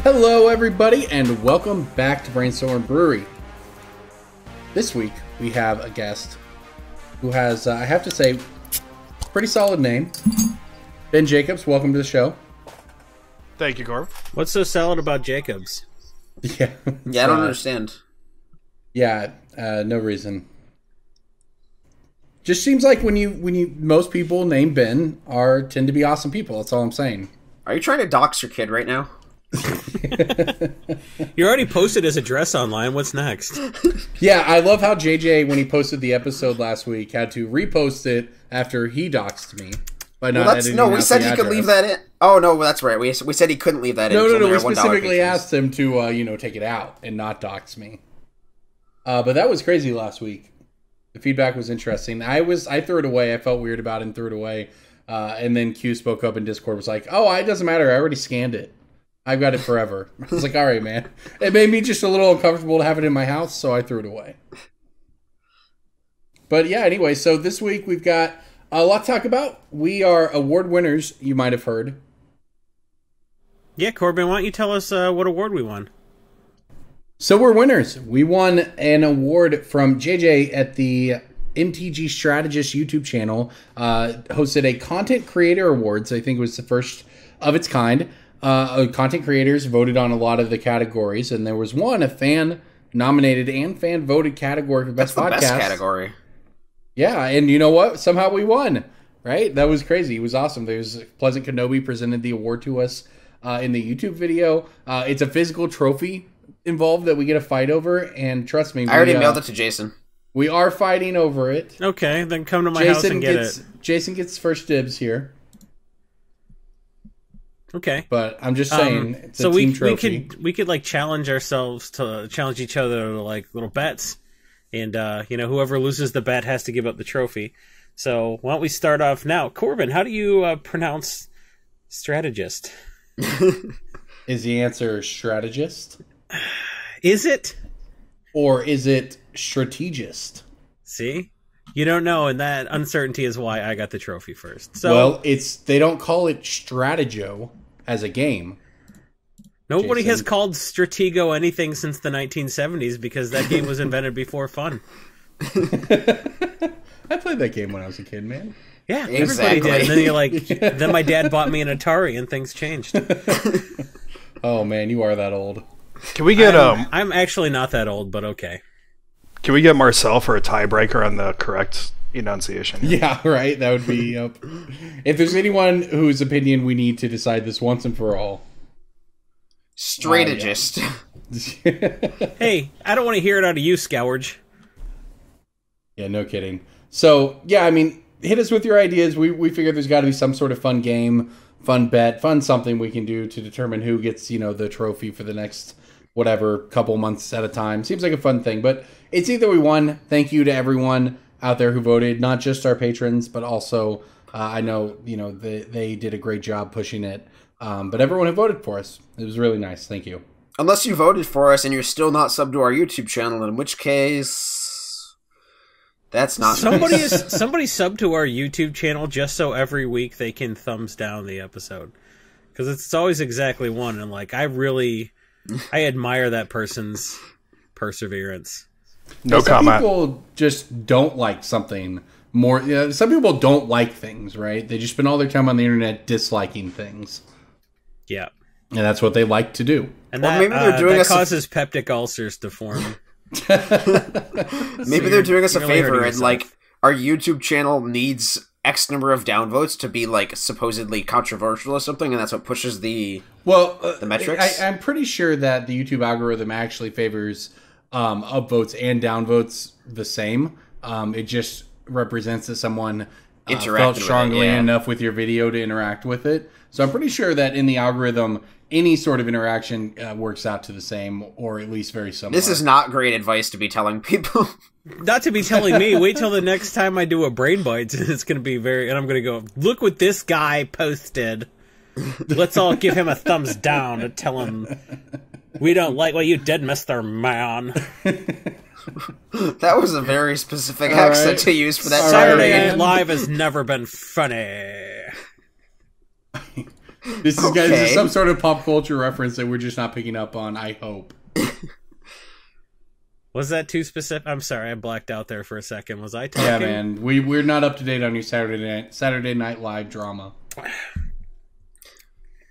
Hello, everybody, and welcome back to Brainstorm Brewery. This week, we have a guest who has, I have to say, pretty solid name. Ben Jacobs, welcome to the show. Thank you, Corbin. What's so solid about Jacobs? Yeah, I don't understand. Yeah, no reason. Just seems like when you most people named Ben tend to be awesome people. That's all I'm saying. Are you trying to dox your kid right now? You already posted his address online. What's next? Yeah, I love how JJ, when he posted the episode last week, had to repost it after he doxed me. By not editing no, we out said the he could address. leave that in. Oh, no, that's right. We said he couldn't leave that in. No. We $1 specifically patrons. asked him to, take it out and not dox me. But that was crazy last week. The feedback was interesting. I threw it away. I felt weird about it and threw it away. And then Q spoke up in Discord, was like, "Oh, it doesn't matter. I already scanned it. I've got it forever." I was like, "All right, man." It made me just a little uncomfortable to have it in my house, so I threw it away. But yeah, anyway, so this week we've got a lot to talk about. We are award winners, you might have heard. Yeah, Corbin, why don't you tell us what award we won? So we're winners. We won an award from JJ at the MTG Strategist YouTube channel. Hosted a Content Creator Awards. I think it was the first of its kind. Content creators voted on a lot of the categories, and there was a fan-nominated and fan-voted category for Best Podcast. That's the best category. Yeah, and you know what? Somehow we won, right? That was crazy. It was awesome. There's Pleasant Kenobi presented the award to us in the YouTube video. It's a physical trophy involved that we get a fight over, and trust me, I already mailed it to Jason. We are fighting over it. Okay, then come to my house and get it. Jason gets first dibs here. Okay, but I'm just saying, it's a team trophy. we could like challenge each other to like little bets, and whoever loses the bet has to give up the trophy. So why don't we start off now? Corbin, how do you pronounce strategist? Is the answer strategist? Is it? Or is it strategist? See? You don't know, and that uncertainty is why I got the trophy first. So, well, they don't call it Stratego as a game. Nobody has called Stratego anything since the 1970s because that game was invented before fun. I played that game when I was a kid, man. Yeah, exactly. Everybody did. And then then my dad bought me an Atari and things changed. Oh man, you are that old. Can we get I'm actually not that old, but okay. Can we get Marcel for a tiebreaker on the correct enunciation? Yeah, right. That would be. If there's anyone whose opinion we need to decide this once and for all, strategist. Hey, I don't want to hear it out of you, Scourge. Yeah, no kidding. So yeah, I mean, hit us with your ideas. We figured there's got to be some sort of fun game, fun bet, fun something we can do to determine who gets the trophy for the next whatever couple months at a time. Seems like a fun thing, but it's either we won. Thank you to everyone out there who voted, not just our patrons, but also I know they did a great job pushing it. But everyone who voted for us, it was really nice. Thank you. Unless you voted for us and you're still not subbed to our YouTube channel, in which case that's not somebody nice. Somebody sub to our YouTube channel just so every week they can thumbs down the episode, because it's always exactly one, and I admire that person's perseverance. No comment. Some people just don't like something more. Some people don't like things, right? They just spend all their time on the internet disliking things. Yeah. And that's what they like to do. And maybe they're doing that causes peptic ulcers to form. Maybe they're doing us a favor, and our YouTube channel needs X number of downvotes to be supposedly controversial or something, and that's what pushes the metrics. I'm pretty sure that the YouTube algorithm actually favors upvotes and downvotes the same. It just represents that someone felt strongly enough with your video to interact with it. So I'm pretty sure that in the algorithm, any sort of interaction works out to the same, or at least very similar. This is not great advice to be telling people. Not to be telling me. Wait till the next time I do a Brain Bites, and it's going to be and I'm going to go, look what this guy posted. Let's all give him a thumbs down and tell him, we don't like what you did, Mr. Man. That was a very specific accent to use for that. Saturday Night Live has never been funny. This is some sort of pop culture reference that we're just not picking up on, I hope. Was that too specific? I'm sorry, I blacked out there for a second. Was I talking? Yeah, man. We're not up to date on your Saturday Night Live drama.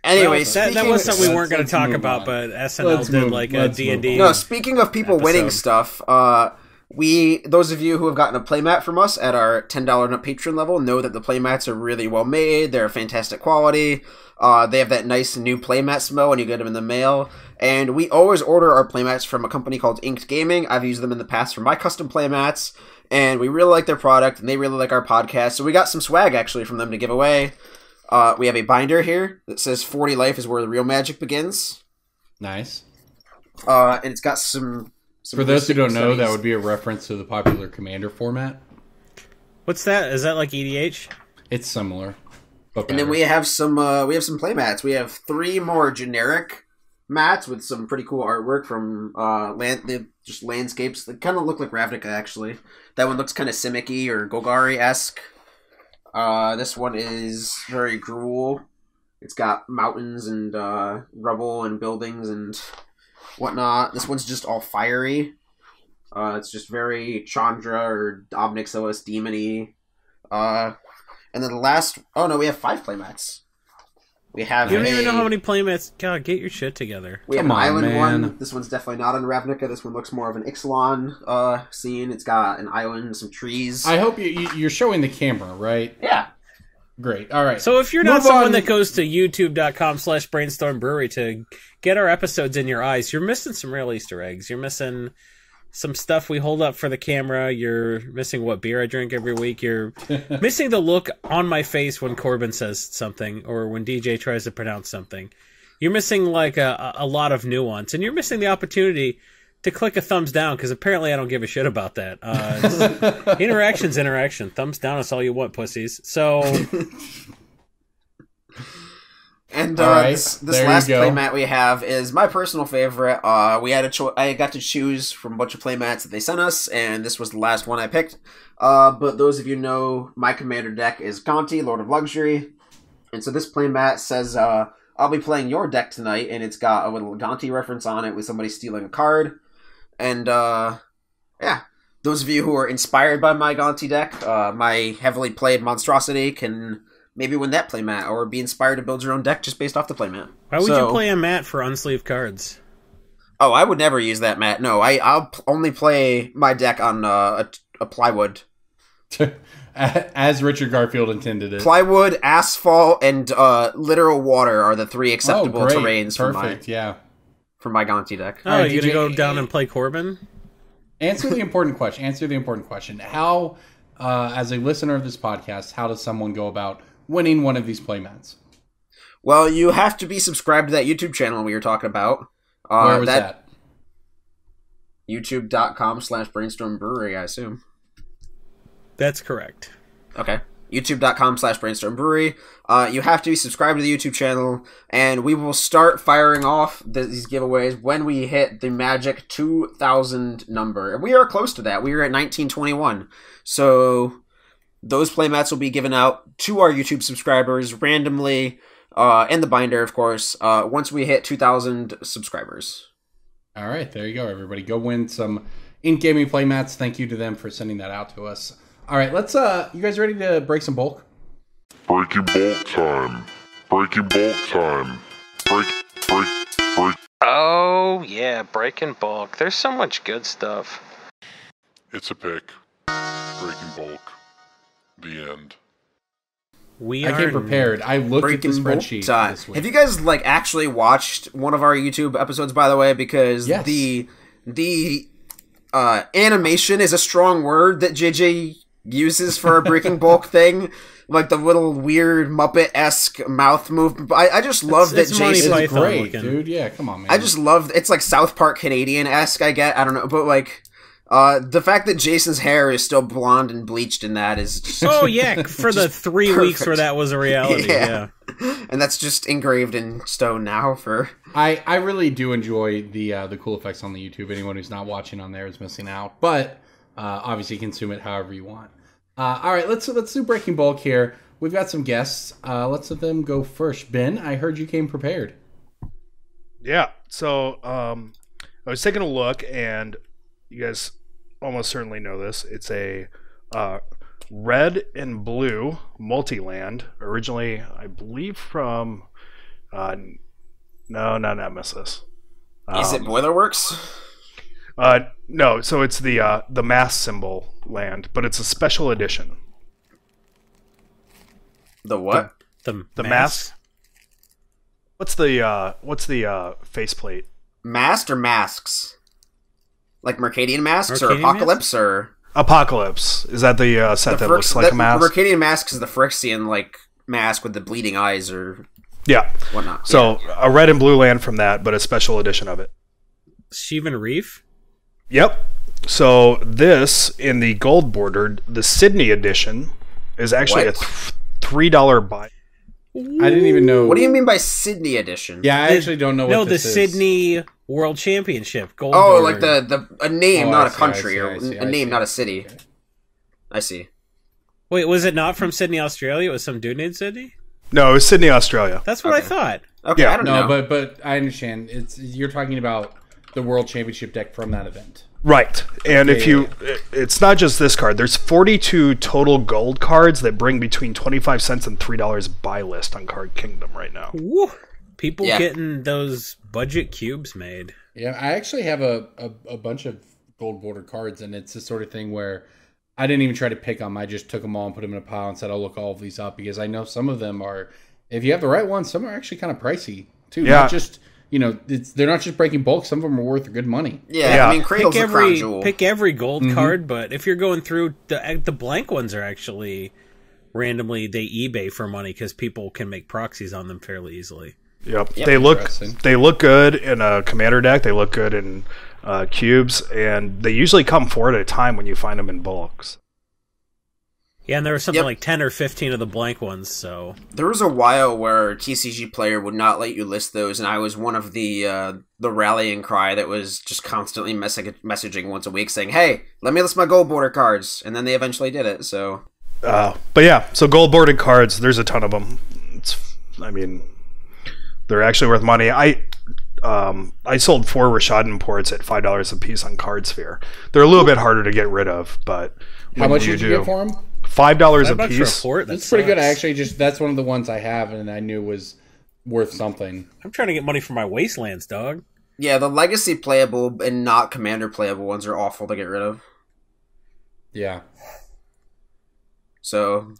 Anyway, that was something we weren't going to talk about, but SNL did like a D&D. No, speaking of people winning stuff, those of you who have gotten a playmat from us at our $10 patron level know that the playmats are really well made. They're fantastic quality. They have that nice new playmat smell when you get them in the mail. And we always order our playmats from a company called Inked Gaming. I've used them in the past for my custom playmats, and we really like their product, and they really like our podcast. So we got some swag, actually, from them to give away. We have a binder here that says 40 Life is where the real magic begins. Nice. And it's got some for those who don't know, that would be a reference to the popular Commander format. What's that? Is that like EDH? It's similar. But and then we have some playmats. We have 3 more generic mats with some pretty cool artwork from just landscapes that kind of look like Ravnica, actually. That one looks kind of Simic-y or Golgari-esque. This one is very Gruul. It's got mountains and rubble and buildings and whatnot. This one's just all fiery. It's just very Chandra or Obnixilis demon-y. And then the last... Oh, no, we have 5 playmats. We have You don't even know how many playmats... God, get your shit together. We have an island one. This one's definitely not on Ravnica. This one looks more of an Ixalan scene. It's got an island, some trees. I hope you're showing the camera, right? Yeah. Great. All right. So if you're not someone that goes to youtube.com/Brainstorm Brewery to get our episodes in your eyes, you're missing some real Easter eggs. You're missing some stuff we hold up for the camera. You're missing what beer I drink every week. You're missing the look on my face when Corbin says something or when DJ tries to pronounce something. You're missing like a lot of nuance, and you're missing the opportunity to click a thumbs down, because apparently I don't give a shit about that. Interaction's interaction. Thumbs down is all you want, pussies. So... And this last playmat we have is my personal favorite. I got to choose from a bunch of playmats that they sent us, and this was the last one I picked. But those of you know, my commander deck is Gonti, Lord of Luxury. And so this playmat says, I'll be playing your deck tonight, and it's got a little Gonti reference on it with somebody stealing a card. And, yeah, those of you who are inspired by my Gonti deck, my heavily played monstrosity can maybe win that playmat, or be inspired to build your own deck just based off the playmat. Why would you play a mat for unsleeved cards? Oh, I would never use that mat. No, I'll only play my deck on a plywood. As Richard Garfield intended it. Plywood, asphalt, and literal water are the 3 acceptable terrains for my Gonti deck. Oh, you're going to go down and play Corbin? Answer the important question. How, as a listener of this podcast, how does someone go about winning one of these playmats? Well, you have to be subscribed to that YouTube channel we were talking about. Where was that? YouTube.com/Brainstorm Brewery, I assume. That's correct. Okay. YouTube.com/Brainstorm Brewery. You have to be subscribed to the YouTube channel, and we will start firing off these giveaways when we hit the magic 2,000 number. And we are close to that. We are at 1921. So those playmats will be given out to our YouTube subscribers randomly, and the binder, of course, once we hit 2,000 subscribers. All right, there you go, everybody. Go win some Ink Gaming playmats. Thank you to them for sending that out to us. All right, let's, you guys ready to break some bulk? Breaking bulk time. Breaking bulk time. Break. Oh, yeah, breaking bulk. There's so much good stuff. It's a pick. Breaking bulk. The end. I came prepared. I looked at the spreadsheet this week. Have you guys actually watched one of our YouTube episodes, by the way? Because the animation is a strong word that JJ uses for a breaking bulk thing, like the little weird Muppet-esque mouth movement. I just love that Jason is great, dude. Yeah, come on, man. I just love it's like South Park Canadian-esque. I don't know, but the fact that Jason's hair is still blonde and bleached in that is just for the 3 weeks where that was a reality. Yeah. And that's just engraved in stone now. I really do enjoy the cool effects on the YouTube. Anyone who's not watching on there is missing out, but obviously consume it however you want. All right, let's do breaking bulk here. we've got some guests. Let's let them go first. Ben, I heard you came prepared. Yeah. So I was taking a look, and you guys almost certainly know this. It's a red and blue multi-land, originally, I believe, from no, not Nemesis. Is it Boilerworks? No, so it's the mass symbol land, but it's a special edition. The what? The mass. What's the faceplate? Masked or masks? Like Mercadian masks or Mercadian Apocalypse or Apocalypse. Is that the set that looks like a mask? Mercadian masks is the Phyrexian like mask with the bleeding eyes or Yeah. whatnot. So a red and blue land from that, but a special edition of it. Sheevan Reef? Yep. So this, in the gold bordered, the Sydney edition, is actually a $3 buy. I didn't even know. What do you mean by Sydney edition? Yeah, I actually don't know what this is. No, the Sydney World Championship. Gold Oh, bordered. like a name, Oh, not I a see, country, I see, or a name, not a city. Okay. I see. Wait, was it not from Sydney, Australia? It was some dude named Sydney? No, it was Sydney, Australia. That's what I thought. Okay, Yeah. I don't know. No, but I understand. You're talking about the World Championship deck from that event. Right. And Okay, if you... It's not just this card. There's 42 total gold cards that bring between 25 cents and $3 buy list on Card Kingdom right now. Woo. People Yeah. getting those budget cubes made. Yeah, I actually have a bunch of gold border cards, and it's the sort of thing where I didn't even try to pick them. I just took them all and put them in a pile and said, I'll look all of these up, because I know some of them are, if you have the right ones, some are actually kind of pricey, too. Yeah. Not just, they're not just breaking bulk. Some of them are worth good money. Yeah, I mean, Cradle's the crown jewel. Pick every gold card, but if you're going through, the blank ones are actually randomly, they eBay for money because people can make proxies on them fairly easily. Yep. Yep. They look good in a commander deck. They look good in cubes, and they usually come 4 at a time when you find them in bulks. Yeah, and there was something like 10 or 15 of the blank ones, so... There was a while where TCG Player would not let you list those, and I was one of the rallying cry that was just constantly messaging once a week saying, hey, let me list my gold border cards, and then they eventually did it, so... But yeah, so gold boarded cards, there's a ton of them. They're actually worth money. I sold 4 Rashad imports at $5 a piece on Cardsphere. They're a little bit harder to get rid of, but How much did you get for them? $5 a $5 piece. for a port? That's pretty good. I actually that's one of the ones I have, and I knew was worth something. I'm trying to get money for my Wastelands, dog. Yeah, the legacy playable and not commander playable ones are awful to get rid of. Yeah. So...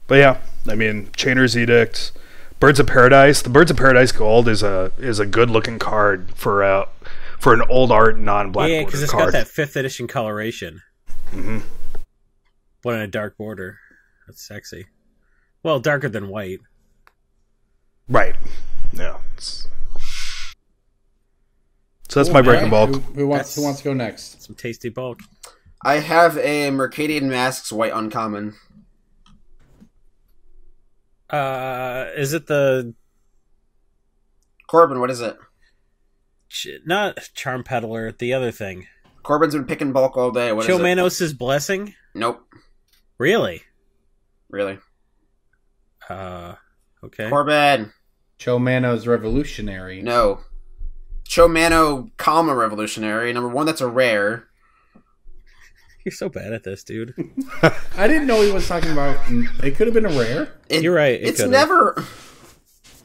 But yeah, Chainer's Edict, Birds of Paradise. The Birds of Paradise Gold is a good looking card for an old art non-black Yeah, border because it's card. got that 5th edition coloration. Mm-hmm. But in a dark border. That's sexy. Well, darker than white. Right. Yeah. So that's my breaking bulk. Who wants to go next? Some tasty bulk. I have a Mercadian Masks white uncommon. Is it the... Corbin, what is it? Not Charm Peddler, the other thing. Corbin's been picking bulk all day. What is it? Chomanos' Blessing? Nope. Really? Really? Okay. Corbin. Chomano's Revolutionary. No. Chomano, comma, Revolutionary. Number 1, that's a rare. You're so bad at this, dude. I didn't know he was talking about... It could have been a rare. You're right. It's never...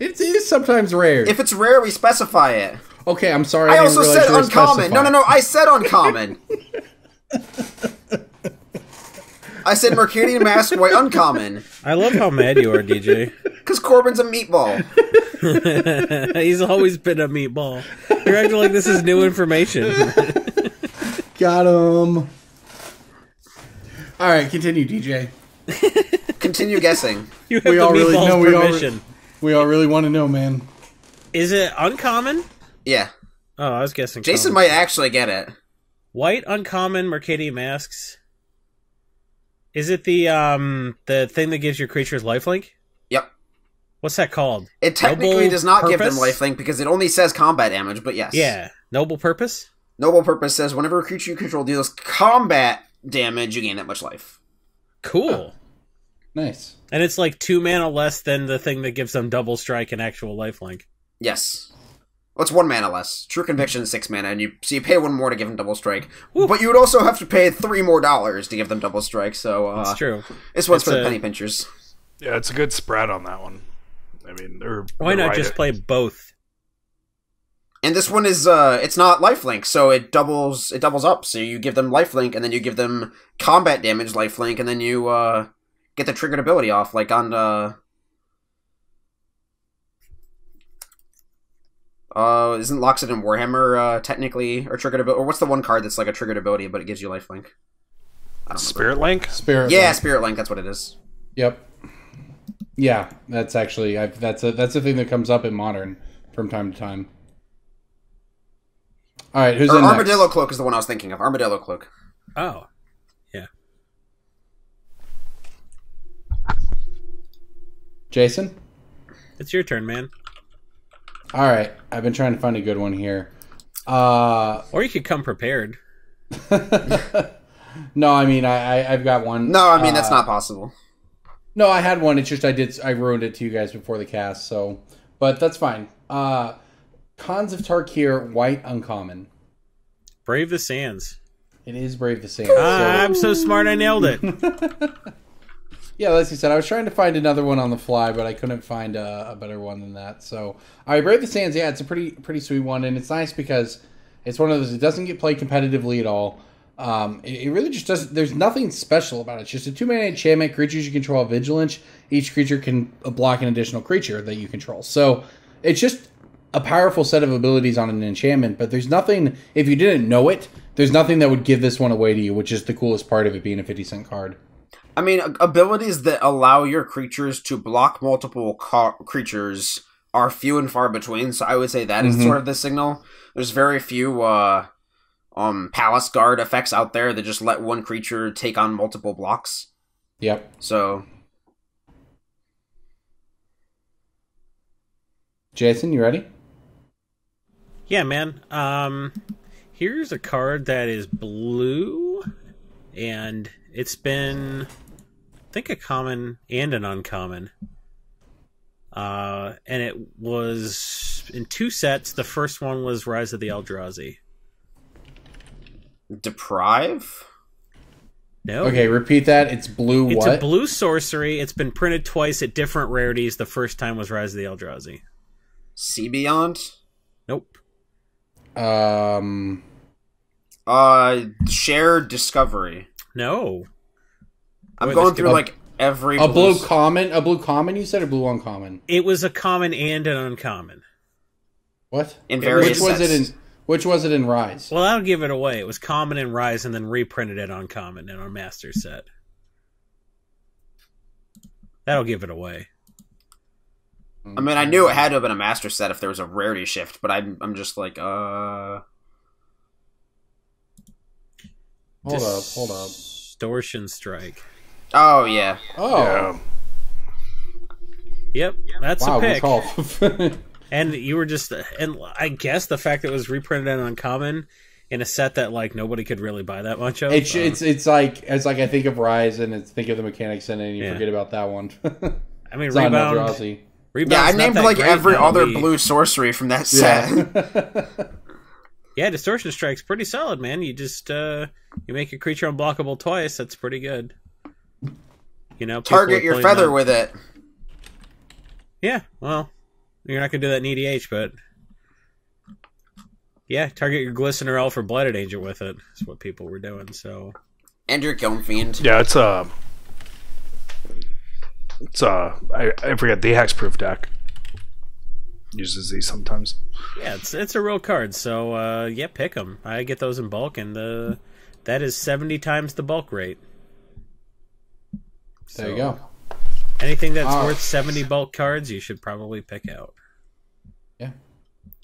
It is sometimes rare. If it's rare, we specify it. Okay, I'm sorry. I didn't also realize said you were uncommon. specifying. No, I said uncommon. I said Mercadian Mask white uncommon. I love how mad you are, DJ. Because Corbin's a meatball. He's always been a meatball. You're acting like this is new information. Got him. All right, continue, DJ. Continue guessing. You have the meatball's permission. We all really want to know, man. Is it uncommon? Yeah. Oh, I was guessing. Jason common. might actually get it. White uncommon Mercadian Masks. Is it the thing that gives your creatures lifelink? Yep. What's that called? It technically Noble does not give them Purpose? lifelink because it only says combat damage, but yes. Yeah. Noble Purpose? Noble Purpose says whenever a creature you control deals combat damage, you gain that much life. Cool. Nice. And it's like 2 mana less than the thing that gives them double strike and actual lifelink. Yes. Well, it's 1 mana less. True Conviction is 6 mana, and you pay 1 more to give them double strike. Ooh. But you would also have to pay $3 more to give them double strike. So that's true. This one's for the penny pinchers. Yeah, it's a good spread on that one. I mean, why not just play both? And this one is it's not lifelink, so it doubles up. So you give them lifelink, and then you give them combat damage lifelink, and then you get the triggered ability off, like on isn't Loxodon and Warhammer technically or triggered ability? Or what's the one card that's like a triggered ability, but it gives you lifelink? Spirit Link? Spirit Link. Spirit Link, that's what it is. Yep. Yeah, that's actually that's a thing that comes up in Modern from time to time. All right, who's in next? Armadillo Cloak is the one I was thinking of. Armadillo Cloak. Oh, yeah. Jason? It's your turn, man. All right, I've been trying to find a good one here. Or you could come prepared. No, I mean I've got one. No, I mean that's not possible. No, I had one. It's just I ruined it to you guys before the cast. So, but that's fine. Cons of Tarkir, white uncommon. Brave the Sands. It is Brave the Sands. I'm so smart I nailed it. Yeah, like you said, I was trying to find another one on the fly, but I couldn't find a better one than that. So, all right, Brave the Sands, yeah, it's a pretty sweet one, and it's nice because it's one of those, it doesn't get played competitively at all. It really just doesn't, there's nothing special about it. It's just a 2-mana enchantment. Creatures you control have vigilance. Each creature can block an additional creature that you control. So, it's just a powerful set of abilities on an enchantment, but there's nothing, if you didn't know it, there's nothing that would give this one away to you, which is the coolest part of it being a 50-cent card. I mean, abilities that allow your creatures to block multiple creatures are few and far between, so I would say that is sort of the signal. There's very few Palace Guard effects out there that just let one creature take on multiple blocks. Yep. So... Jason, you ready? Yeah, man. Here's a card that is blue, and it's been, I think, a common and an uncommon. And it was in 2 sets. The first one was Rise of the Eldrazi. Deprive? No. Okay, repeat that. It's blue It's what? a blue sorcery. It's been printed twice at different rarities. The first time was Rise of the Eldrazi. Sea Beyond? Nope. Shared Discovery. No. I'm going through like every blue common. A blue common, you said, or blue uncommon? It was a common and an uncommon. What? In various Which was it in Rise? Well, I'll give it away. It was common in Rise and then reprinted it on common in our master set. That'll give it away. I mean, I knew it had to have been a master set if there was a rarity shift, but I'm just like, Hold up. Distortion Strike. Oh, yeah. Oh. Yeah. Yep, that's a pick. Good call. And you were just, and I guess the fact that it was reprinted on uncommon in a set that like nobody could really buy that much of. It's like I think of Rise and think of the mechanics in it, and you forget about that one. I mean, it's Rebound. Yeah, I named like every other blue sorcery from that set. Yeah, Distortion Strike's pretty solid, man. You just you make a creature unblockable twice. That's pretty good. You know, target your feather with it. Yeah, well, you're not gonna do that in EDH, but yeah, target your Glistener Elf or Blighted Agent with it. That's what people were doing. So, and your Kiln Fiend. Yeah, it's I forget, the hexproof deck uses these sometimes. Yeah, it's a real card. So yeah, pick them. I get those in bulk, and that is 70 times the bulk rate. There you go. Anything that's worth 70 bulk cards, you should probably pick out. Yeah.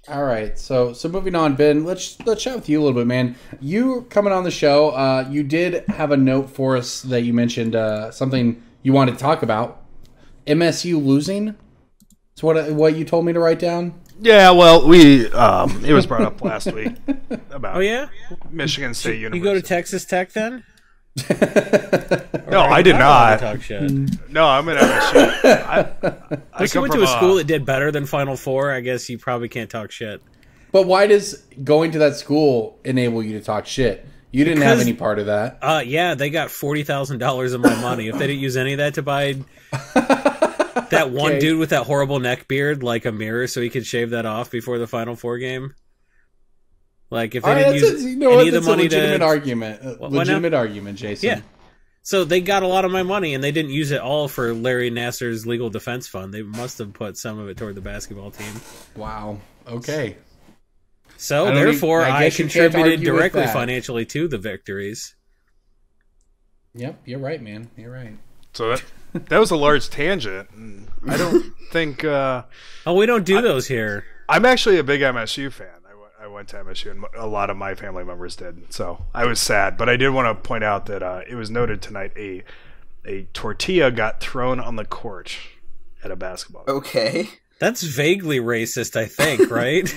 All right. So moving on, Ben. Let's chat with you a little bit, man. You coming on the show. You did have a note for us that you mentioned something you wanted to talk about. MSU losing. It's what you told me to write down. Yeah. Well, it was brought up last week about. Oh yeah. Michigan State University. You go to Texas Tech then? No, I did not. Talk shit. No, I'm an MSU. Unless you went to a school that did better than Final Four, I guess you probably can't talk shit. But why does going to that school enable you to talk shit? You didn't have any part of that. Yeah, they got $40,000 of my money. If they didn't use any of that to buy that one dude with that horrible neck beard, like a mirror, so he could shave that off before the Final Four game. Like if they didn't use any of the money to... Legitimate argument, Jason. Yeah. So they got a lot of my money, and they didn't use it all for Larry Nassar's legal defense fund. They must have put some of it toward the basketball team. Wow. Okay. So, therefore, I contributed directly financially to the victories. Yep, you're right, man. You're right. So that was a large tangent. I don't think... we don't do those here. I'm actually a big MSU fan. I went to MSU, and a lot of my family members did. So I was sad. But I did want to point out that it was noted tonight a tortilla got thrown on the court at a basketball game. Okay. That's vaguely racist, I think, right?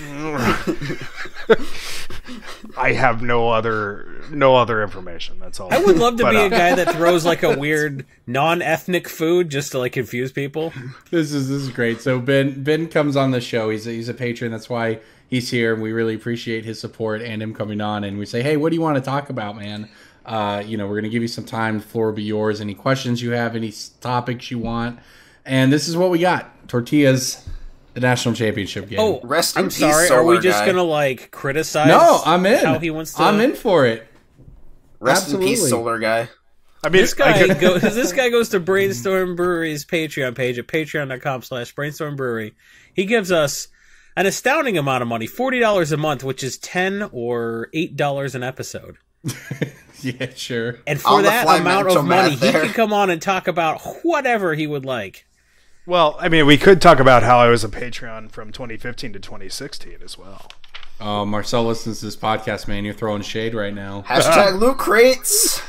I have no other information. That's all. I would love to be a guy that throws like a weird non-ethnic food just to like confuse people. This is great. So Ben comes on the show. He's a patron. That's why he's here, and we really appreciate his support and him coming on. And we say, hey, what do you want to talk about, man? We're going to give you some time. The floor will be yours. Any questions you have, any topics you want. And this is what we got. Tortillas, the national championship game. Oh, rest in peace, sorry. Solar Are we just guy. going to, like, criticize I'm in. how he wants to... I'm in for it. Rest Absolutely. in peace, Solar guy. I mean, this guy goes to Brainstorm Brewery's Patreon page at patreon.com/Brainstorm Brewery. He gives us an astounding amount of money, $40 a month, which is $10 or $8 an episode. Yeah, sure. And for that amount of money, he can come on and talk about whatever he would like. Well, I mean, we could talk about how I was a Patreon from 2015 to 2016 as well. Oh, Marcel listens to this podcast, man. You're throwing shade right now. Hashtag loot crates.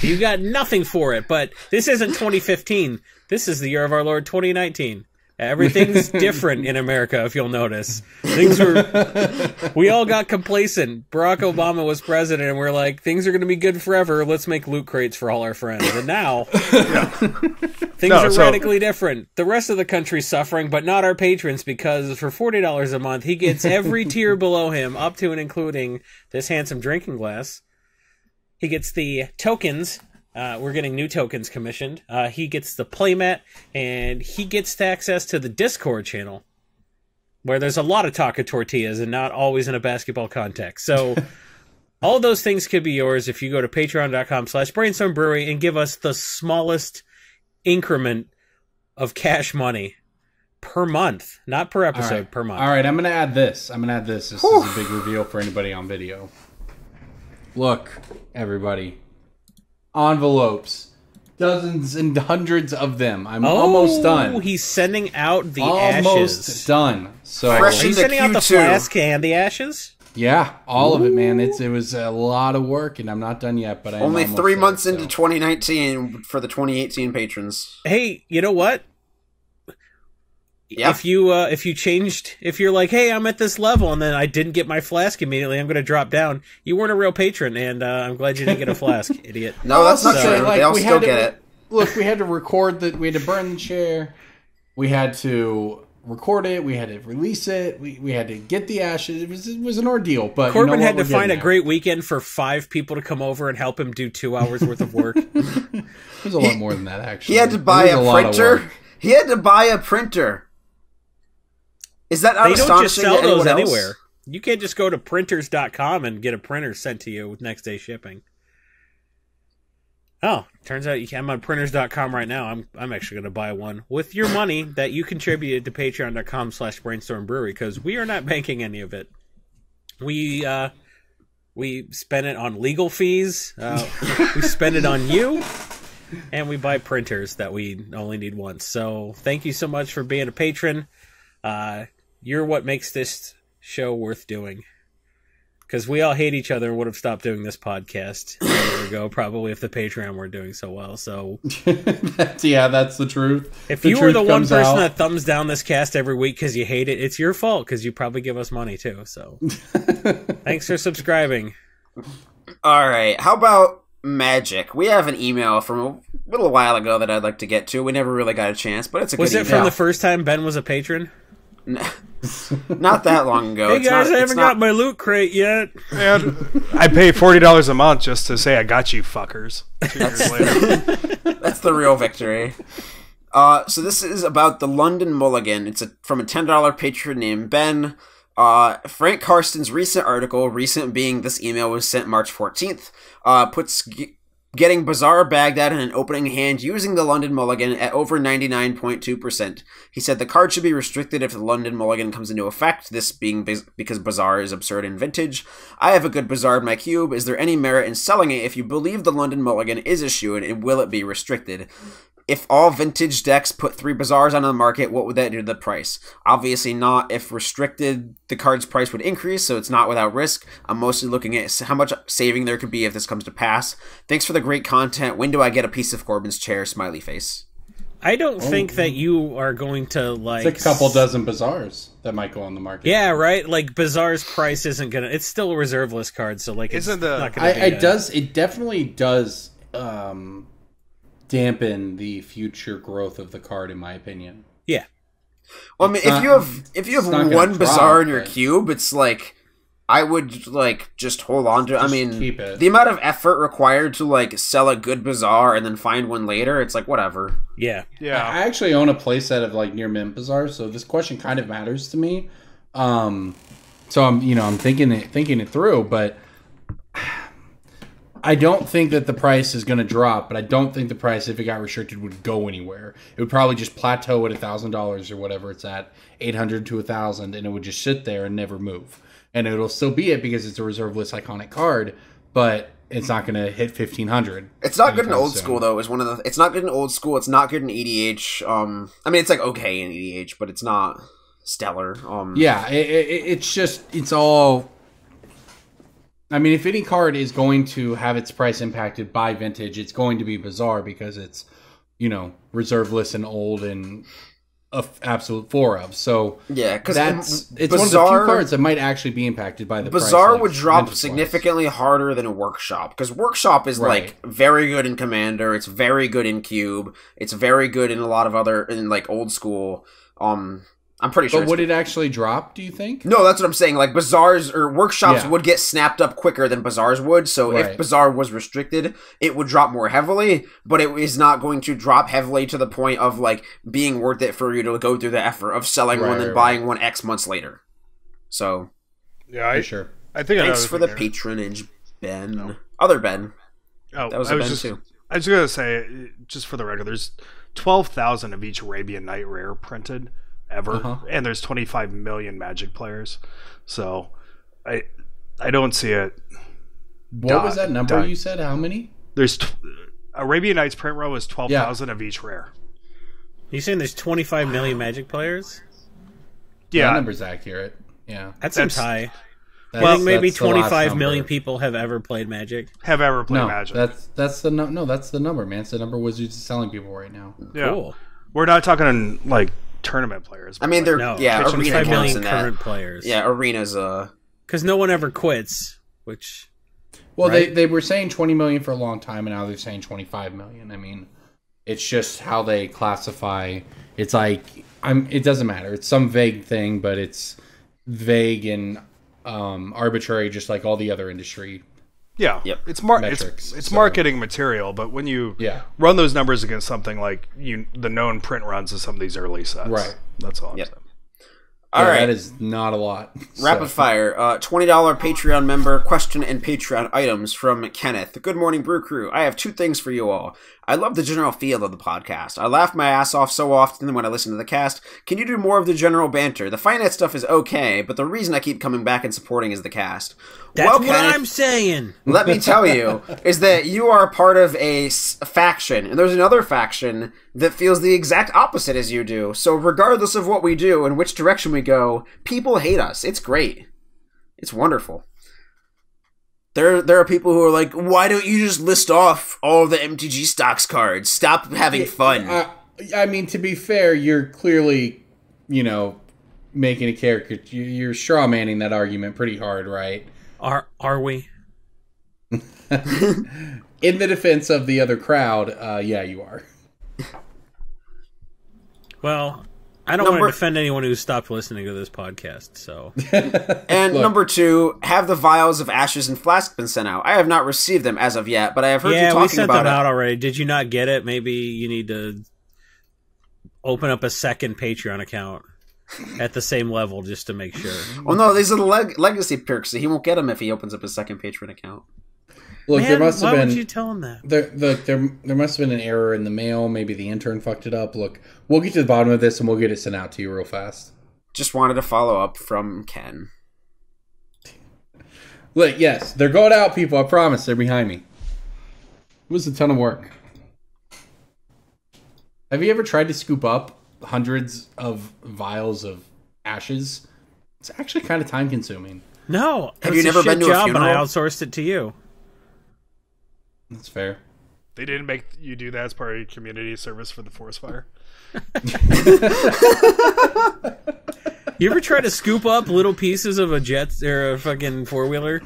You got nothing for it, but this isn't 2015. This is the year of our Lord 2019. Everything's different in America, if you'll notice. We all got complacent. Barack Obama was president, and we're like, things are going to be good forever. Let's make loot crates for all our friends. And now, things are radically different. The rest of the country's suffering, but not our patrons, because for $40 a month, he gets every tier below him, up to and including this handsome drinking glass. He gets the tokens. We're getting new tokens commissioned. He gets the playmat, and he gets access to the Discord channel, where there's a lot of talk of tortillas and not always in a basketball context. So all of those things could be yours if you go to patreon.com/Brainstorm Brewery and give us the smallest increment of cash money per month, not per episode, per month. All right, I'm going to add this. This is a big reveal for anybody on video. Look, everybody. Envelopes, dozens and hundreds of them. I'm almost done. He's sending out the almost ashes. Done. So are you sending out the flask and the ashes? Yeah, all of it, man. It was a lot of work, and I'm not done yet. But I'm only 3 months into 2019 for the 2018 patrons. Hey, you know what? Yep. If you're like, hey, I'm at this level, and then I didn't get my flask immediately, I'm going to drop down. You weren't a real patron, and I'm glad you didn't get a flask, idiot. No, that's not true. Like, they'll still get it. Look, we had to record that. We had to burn the chair. We had to record it. We had to release it. We had to get the ashes. It was an ordeal. But Corbin had to find a great weekend for 5 people to come over and help him do 2 hours worth of work. It was a lot more than that, actually. He had to buy a printer. He had to buy a printer. Is that not astonishing? They don't just sell those anywhere. You can't just go to printers.com and get a printer sent to you with next day shipping. Oh, turns out I'm on printers.com right now. I'm actually going to buy one with your money that you contributed to patreon.com/Brainstorm Brewery, because we are not banking any of it. We spend it on legal fees. We spend it on you. And we buy printers that we only need once. So thank you so much for being a patron. You're what makes this show worth doing. Because we all hate each other and would have stopped doing this podcast a year ago, probably, if the Patreon weren't doing so well. So, that's the truth. If you were the one person that thumbs down this cast every week because you hate it, it's your fault, because you probably give us money too. So, thanks for subscribing. All right. How about Magic? We have an email from a little while ago that I'd like to get to. We never really got a chance, but it's a good email. Was it from the first time Ben was a patron? Not that long ago. Hey guys, I haven't got my loot crate yet. And I pay $40 a month just to say I got you, fuckers. 2 years later. That's the real victory. So this is about the London Mulligan. It's from a $10 patron named Ben. Frank Karsten's recent article, recent being this email was sent March 14th, puts getting Bazaar Baghdad in an opening hand using the London Mulligan at over 99.2%. He said the card should be restricted if the London Mulligan comes into effect, this being because Bazaar is absurd in vintage. I have a good Bazaar in my cube. Is there any merit in selling it if you believe the London Mulligan is a shoo-in, and will it be restricted? If all vintage decks put 3 Bazaars on the market, what would that do to the price? Obviously not. If restricted, the card's price would increase, so it's not without risk. I'm mostly looking at how much saving there could be if this comes to pass. Thanks for the great content. When do I get a piece of Corbin's chair? Smiley face. I don't think that you are going to, like... It's a couple dozen Bazaars that might go on the market. Yeah, right? Like, Bazaar's price isn't going to... It's still a reserve list card, so, like, it's not going to be... It definitely does... dampen the future growth of the card, in my opinion. Yeah. Well, I mean, if you have one Bazaar in your cube, it's like I would like just hold on to. I mean, keep it. The amount of effort required to like sell a good Bazaar and then find one later, it's like whatever. Yeah. I actually own a playset of like near mint Bazaars, so this question kind of matters to me. So I'm thinking it through, but I don't think that the price is going to drop, but I don't think the price, if it got restricted, would go anywhere. It would probably just plateau at $1,000 or whatever it's at, $800 to $1,000, and it would just sit there and never move. And it'll still be it because it's a reserve list iconic card, but it's not going to hit $1,500. It's not good in old school though. It's not good in old school. It's not good in EDH. I mean, it's like okay in EDH, but it's not stellar. It's all. I mean, if any card is going to have its price impacted by vintage, it's going to be Bazaar because it's, reserve list and old and absolute 4 of. So yeah, because it's one of the few cards that might actually be impacted by the Bazaar price would drop significantly harder than a Workshop because Workshop is like very good in Commander. It's very good in Cube. It's very good in a lot of other in like old school. I'm pretty sure. But would it actually drop, do you think? No, that's what I'm saying. Like, Bazaars or Workshops would get snapped up quicker than Bazaars would. So if Bazaar was restricted, it would drop more heavily. But it is not going to drop heavily to the point of, like, being worth it for you to go through the effort of selling one and buying one X months later. So. Yeah, sure. I think thanks for the patronage, Ben. No. Other Ben. Oh, that was Ben, too. I was going to say, just for the record, there's 12,000 of each Arabian Night Rare printed. Ever, and there's 25 million Magic players, so I don't see it. What was that number you said? How many? There's Arabian Nights print row is 12,000 of each rare. You saying there's 25 million Magic players? Yeah, that number's accurate. Yeah, that seems high. Well, maybe 25 million people have ever played Magic. Magic? That's the that's the number, man. It's the number Wizards is selling people right now. Yeah, cool. We're not talking like tournament players. I mean, they're Arena 25 million current players. Yeah, Arena's because no one ever quits. Which, they were saying 20 million for a long time, and now they're saying 25 million. I mean, it's just how they classify. It's like it doesn't matter. It's some vague thing, but it's vague and arbitrary, just like all the other industry. Yeah, it's marketing material, but when you run those numbers against something like the known print runs of some of these early sets, right? That's all I'm saying. All right, that is not a lot. Rapid fire, $20 Patreon member question and Patreon items from Kenneth. Good morning, Brew Crew. I have 2 things for you all. I love the general feel of the podcast. I laugh my ass off so often when I listen to the cast. Can you do more of the general banter? The finance stuff is okay, but the reason I keep coming back and supporting is the cast. That's what I'm saying. Let me tell you, is that you are part of a faction, and there's another faction that feels the exact opposite as you do. So regardless of what we do and which direction we go, people hate us. It's great. It's wonderful. There are people who are like, why don't you just list off all the MTG stocks cards? Stop having fun. I mean, to be fair, you're clearly, making a caricature. You're straw manning that argument pretty hard, right? Are we? In the defense of the other crowd, yeah, you are. Well, I don't want to defend anyone who stopped listening to this podcast, so. And look, number 2, have the vials of ashes and flask been sent out? I have not received them as of yet, but I have heard you talking about it. Yeah, we sent them out already. Did you not get it? Maybe you need to open up a second Patreon account at the same level just to make sure. Well, no, these are the legacy perks, so he won't get them if he opens up his second Patreon account. Look, there must have been. Why would you tell him that? There must have been an error in the mail. Maybe the intern fucked it up. Look, we'll get to the bottom of this and we'll get it sent out to you real fast. Just wanted to follow up from Ken. Look, yes, they're going out, people. I promise. They're behind me. It was a ton of work. Have you ever tried to scoop up hundreds of vials of ashes? It's actually kind of time consuming. No. Have you never been to a funeral? And I outsourced it to you. That's fair. They didn't make you do that as part of your community service for the forest fire? You ever try to scoop up little pieces of a jet or a fucking four-wheeler?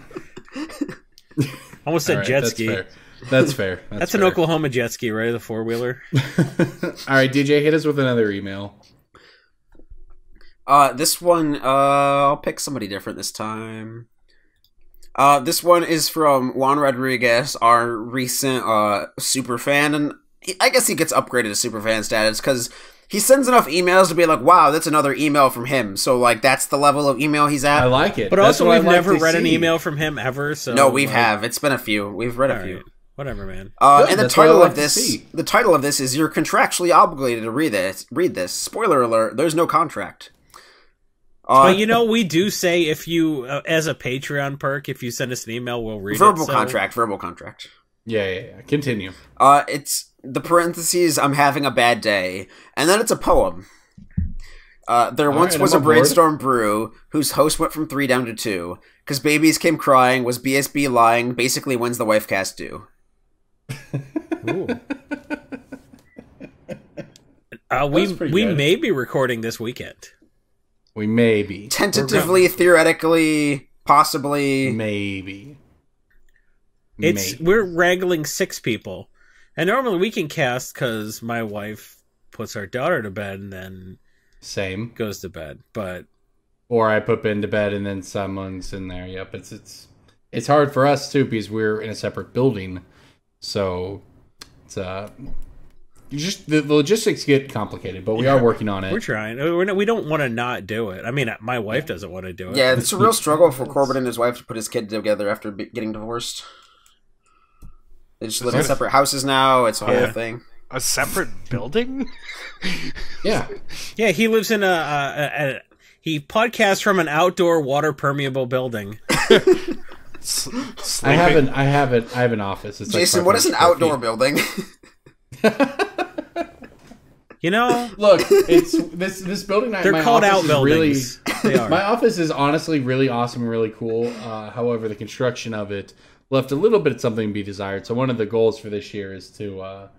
Almost said jet ski. That's fair. That's an Oklahoma jet ski, right? The four-wheeler. All right, DJ, hit us with another email. This one, I'll pick somebody different this time. This one is from Juan Rodriguez, our recent super fan, and I guess he gets upgraded to super fan status because he sends enough emails to be like, wow, that's another email from him. So, like, that's the level of email he's at. I like it. But that's also, we've never read an email from him ever. So no, we have. It's been a few. We've read a few. Right. Whatever, man. And the title of this is "You're contractually obligated to read this. Spoiler alert: there's no contract. But you know, we do say if you, as a Patreon perk, if you send us an email, we'll read verbal it. Verbal contract. Yeah. Continue. It's the parentheses. I'm having a bad day, and then it's a poem. There once was a Brainstorm Brew whose host went from 3 down to 2 because babies came crying. Was BSB lying? Basically, when's the wife cast due? We may be recording this weekend. We may be. Tentatively, theoretically, possibly. Maybe. We're wrangling 6 people. And normally we can cast because my wife puts our daughter to bed and then goes to bed. Or I put Ben to bed and then someone's in there. Yep, it's hard for us too because we're in a separate building. So it's just the logistics get complicated, but we are working on it. We're trying. We don't want to not do it. I mean, my wife doesn't want to do it. Yeah, it's a real struggle for Corbin and his wife to put his kid together after getting divorced. They just live in separate houses now. It's a whole thing. A separate building? Yeah. Yeah, he lives in he podcasts from an outdoor water permeable building. I have an office. It's Jason, like what is an outdoor building? You know, look, it's this building. They're called outbuildings. They are. My office is honestly really awesome and really cool. However, the construction of it left a little bit something to be desired. So one of the goals for this year is to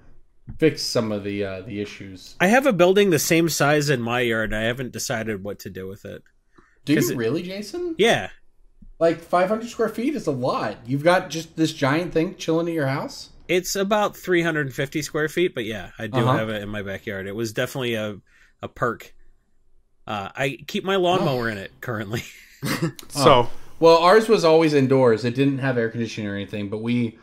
fix some of the issues. I have a building the same size in my yard, and I haven't decided what to do with it. Do you really, Jason? Yeah. Like 500 square feet is a lot. You've got just this giant thing chilling in your house? It's about 350 square feet, but yeah, I do have it in my backyard. It was definitely a perk. I keep my lawnmower in it currently. Well, ours was always indoors. It didn't have air conditioning or anything, but we,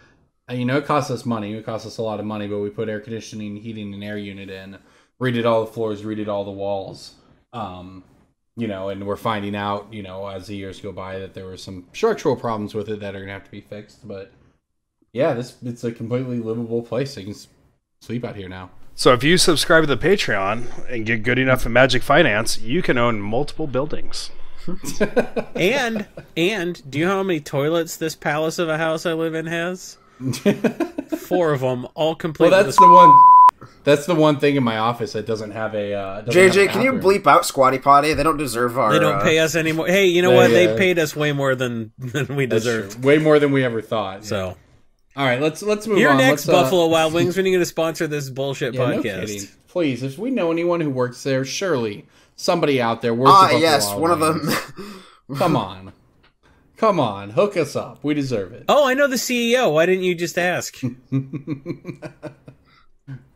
it cost us money. It cost us a lot of money, but we put air conditioning, heating, and air unit in, redid all the floors, redid all the walls. And we're finding out, as the years go by that there were some structural problems with it that are going to have to be fixed, but yeah, it's a completely livable place. You can sleep out here now. So if you subscribe to the Patreon and get good enough in Magic Finance, you can own multiple buildings. and do you know how many toilets this palace of a house I live in has? 4 of them, all complete. Well, that's the one thing in my office that doesn't have a. JJ, can you bleep out Squatty Potty? They don't deserve our. They don't pay us anymore. Hey, you know what? They paid us way more than we deserved. Way more than we ever thought. So. Yeah. All right, let's move on. You're next, Buffalo Wild Wings. When are you going to sponsor this bullshit podcast? No kidding. Please, if we know anyone who works there, surely somebody out there works at Buffalo Wild one Wings. of them. Come Come on, hook us up. We deserve it. Oh, I know the CEO. Why didn't you just ask?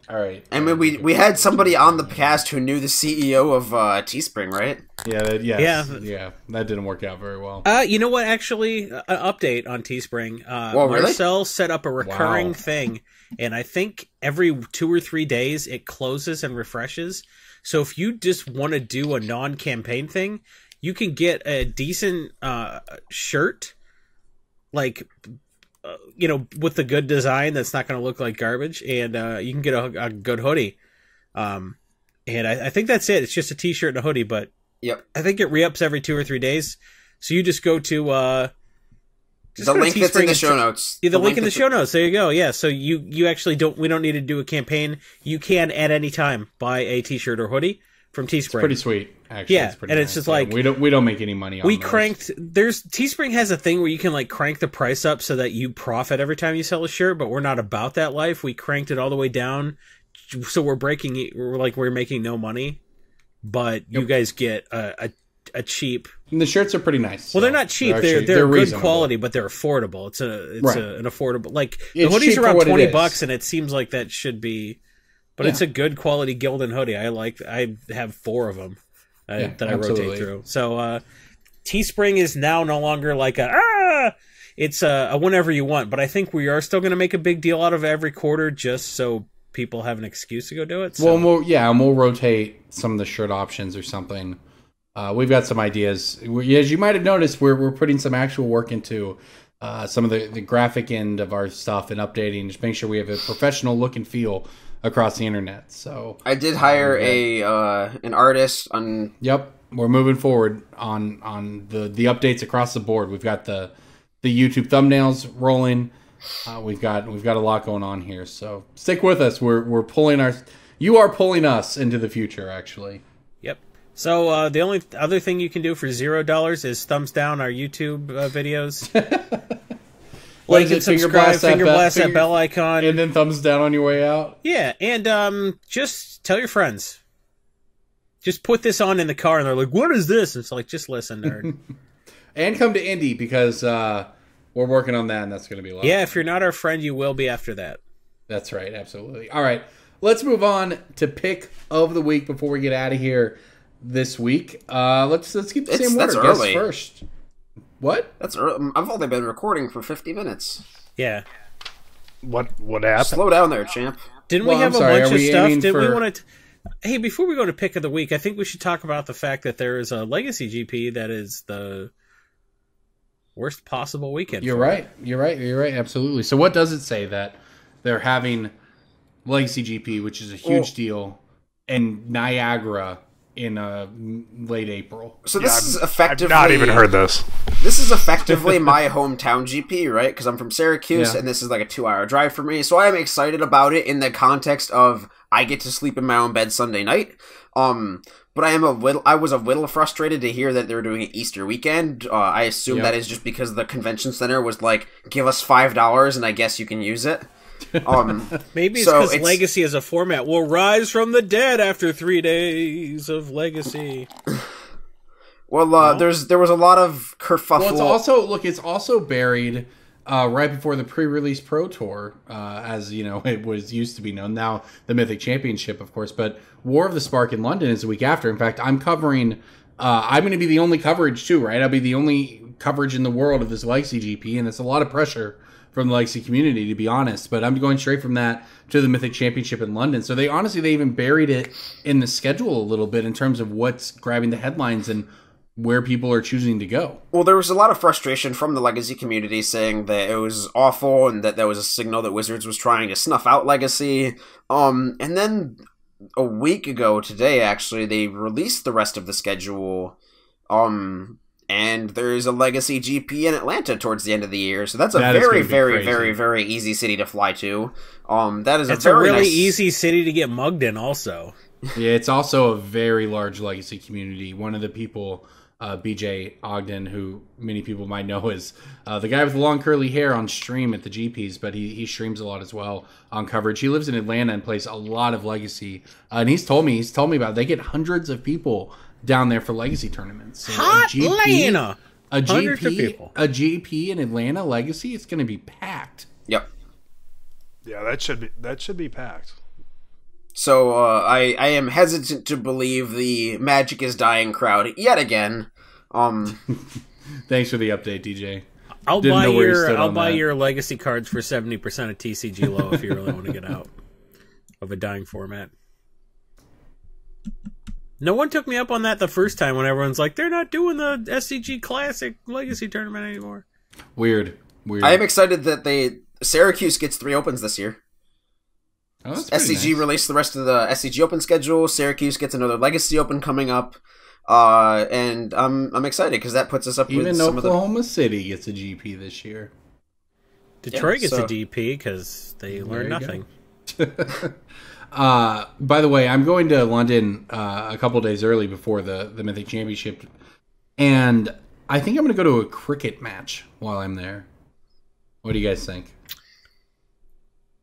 All right. I mean, we had somebody on the cast who knew the CEO of Teespring, right? Yeah. That didn't work out very well. You know what? Actually, an update on Teespring. Really? Marcel set up a recurring thing, and I think every 2 or 3 days it closes and refreshes. So if you just want to do a non-campaign thing, you can get a decent shirt, like, with a good design that's not going to look like garbage, and you can get a good hoodie. And I think that's it. It's just a t-shirt and a hoodie, but yep. I think it re-ups every 2 or 3 days. So you just go to... the link that's in the show notes. Yeah, the link in the show notes. There you go. Yeah, so you actually we don't need to do a campaign. You can at any time buy a t-shirt or hoodie from Teespring. It's pretty sweet, actually. Yeah, it's it's just like we don't make any money on those. Teespring has a thing where you can like crank the price up so that you profit every time you sell a shirt, but we're not about that life. We cranked it all the way down, so we're making no money, but you guys get a cheap. And the shirts are pretty nice. Well, they're not cheap. They're good reasonable quality, but they're affordable. It's an affordable. Like the It's hoodie's cheap around for what it $20, is. and it seems like that should be. But it's a good quality Gildan hoodie. I have 4 of them that I rotate through. So Teespring is now no longer like it's a whenever you want. But I think we are still going to make a big deal out of every quarter just so people have an excuse to go do it. So. Well, we'll rotate some of the shirt options or something. We've got some ideas. As you might have noticed, we're putting some actual work into some of the graphic end of our stuff and updating, just make sure we have a professional look and feel across the internet. So I did hire an artist on. Yep, we're moving forward on the updates across the board. We've got the YouTube thumbnails rolling. We've got a lot going on here. So stick with us. You are pulling us into the future, actually. Yep. So the only other thing you can do for $0 is thumbs down our YouTube videos. Like and subscribe, finger blast that bell icon. And then thumbs down on your way out. Yeah, and just tell your friends. Just put this on in the car, and they're like, what is this? It's like, just listen, nerd. And come to Indy, because we're working on that, and that's going to be a lot. Yeah, if you're not our friend, you will be after that. That's right, absolutely. All right, let's move on to pick of the week before we get out of here this week. Let's keep the same order. Guess first. What? That's early. I've only been recording for 50 minutes. Yeah. What happened? Slow down there, champ. Didn't we have a bunch of stuff? Did we want to? Hey, before we go to pick of the week, I think we should talk about the fact that there is a Legacy GP that is the worst possible weekend. You're right. Absolutely. So, what does it say that they're having Legacy GP, which is a huge deal, in Niagara in late April? So this is effectively... I've not even heard this. This is effectively my hometown GP, right? Because I'm from Syracuse, and this is like a 2-hour drive for me. So I am excited about it in the context of I get to sleep in my own bed Sunday night. But I was a little frustrated to hear that they're doing an Easter weekend. I assume that is just because the convention center was like, give us $5 and I guess you can use it. Maybe it's because Legacy as a format will rise from the dead after 3 days of Legacy. Well, there was a lot of kerfuffle. Well, it's also buried right before the pre-release Pro Tour, as you know, it was used to be known. Now the Mythic Championship, of course, but War of the Spark in London is the week after. In fact, I'm covering. I'm going to be the only coverage too, right? I'll be the only coverage in the world of this Legacy GP, and it's a lot of pressure from the Legacy community, to be honest. But I'm going straight from that to the Mythic Championship in London. So they even buried it in the schedule a little bit in terms of what's grabbing the headlines and where people are choosing to go. Well, there was a lot of frustration from the Legacy community saying that it was awful and that was a signal that Wizards was trying to snuff out Legacy. And then a week ago today, actually, they released the rest of the schedule. And there's a Legacy GP in Atlanta towards the end of the year. So that's a very, very, very, very easy city to fly to. It's a really easy city to get mugged in also. Yeah, it's also a very large Legacy community. One of the people, BJ Ogden, who many people might know is the guy with the long curly hair on stream at the GPs, but he streams a lot as well on coverage. He lives in Atlanta and plays a lot of Legacy. And he's told me about it. They get hundreds of people down there for Legacy tournaments. So Hot Atlanta! Hundreds of people. A GP in Atlanta Legacy, it's going to be packed. Yep. Yeah, that should be packed. So I am hesitant to believe the Magic is dying crowd yet again. Thanks for the update, DJ. I'll buy your legacy cards for 70% of TCG low if you really want to get out of a dying format. No one took me up on that the first time when everyone's like, they're not doing the SCG Classic Legacy Tournament anymore. Weird. I am excited that Syracuse gets 3 opens this year. Oh, that's SCG nice. released the rest of the SCG Open schedule. Syracuse gets another Legacy Open coming up. And I'm excited because that puts us up with some Oklahoma City gets a GP this year. Detroit gets a DP because they learn nothing. By the way, I'm going to London a couple days early before the Mythic Championship, and I think I'm going to go to a cricket match while I'm there. What do you guys think?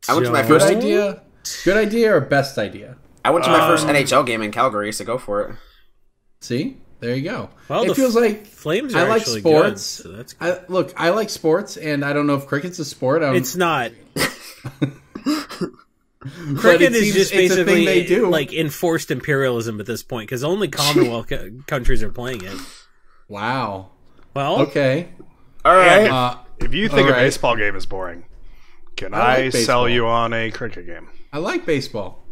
I went to my first idea. Good idea or best idea? I went to my first NHL game in Calgary, so go for it. See, there you go. Well, it feels like Flames are like actually sports. Good, so that's good. I like sports, and I don't know if cricket's a sport. It's not. Cricket is just basically they do. Like enforced imperialism at this point because only Commonwealth countries are playing it. Wow. Well, okay. All right. If you think a baseball game is boring, can I sell you on a cricket game? I like baseball.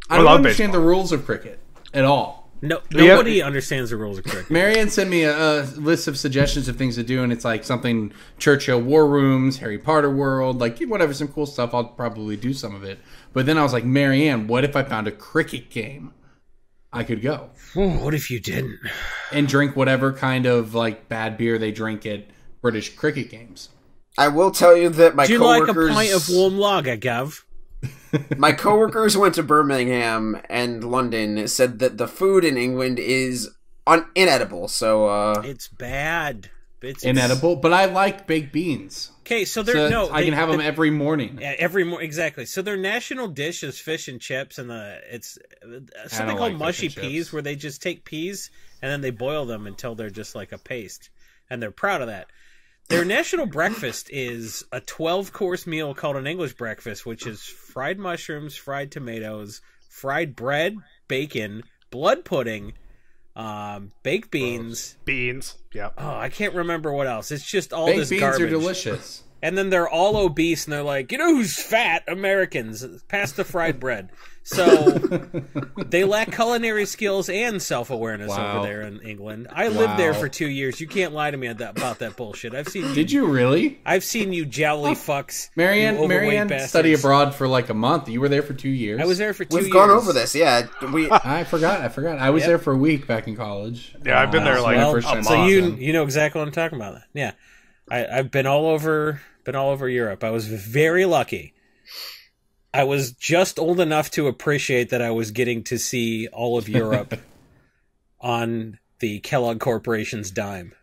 I don't understand the rules of cricket at all. No, nobody understands the rules of cricket. Marianne sent me a list of suggestions of things to do, and it's like something Churchill War Rooms, Harry Potter World, like whatever, some cool stuff. I'll probably do some of it. But then I was like, Marianne, what if I found a cricket game I could go? What if you didn't? And drink whatever kind of like bad beer they drink at British cricket games. I will tell you that my coworkers... Would you like a pint of warm lager, Gav? My coworkers who went to Birmingham and London said that the food in England is inedible. So it's bad. It's inedible, but I like baked beans. Okay, so I can have them every morning. Exactly. So their national dish is fish and chips, and it's something called mushy peas, where they just take peas and then they boil them until they're just like a paste, and they're proud of that. Their national breakfast is a 12-course meal called an English breakfast, which is fried mushrooms, fried tomatoes, fried bread, bacon, blood pudding, baked beans. Beans, yeah. Oh, I can't remember what else. It's just all baked this beans garbage. Are delicious. And then they're all obese, and they're like, you know who's fat? Americans. Pass the fried bread. So they lack culinary skills and self-awareness over there in England. I lived there for 2 years. You can't lie to me about that bullshit. I've seen. Did you really? I've seen you jowly fucks. Marianne studied abroad for like a month. You were there for 2 years. I was there for 2 years. We've gone over this, yeah. I forgot. I was there for a week back in college. Yeah, I've been there like a month. So you know exactly what I'm talking about. Yeah, I've been all over Europe. I was very lucky. I was just old enough to appreciate that I was getting to see all of Europe on the Kellogg Corporation's dime.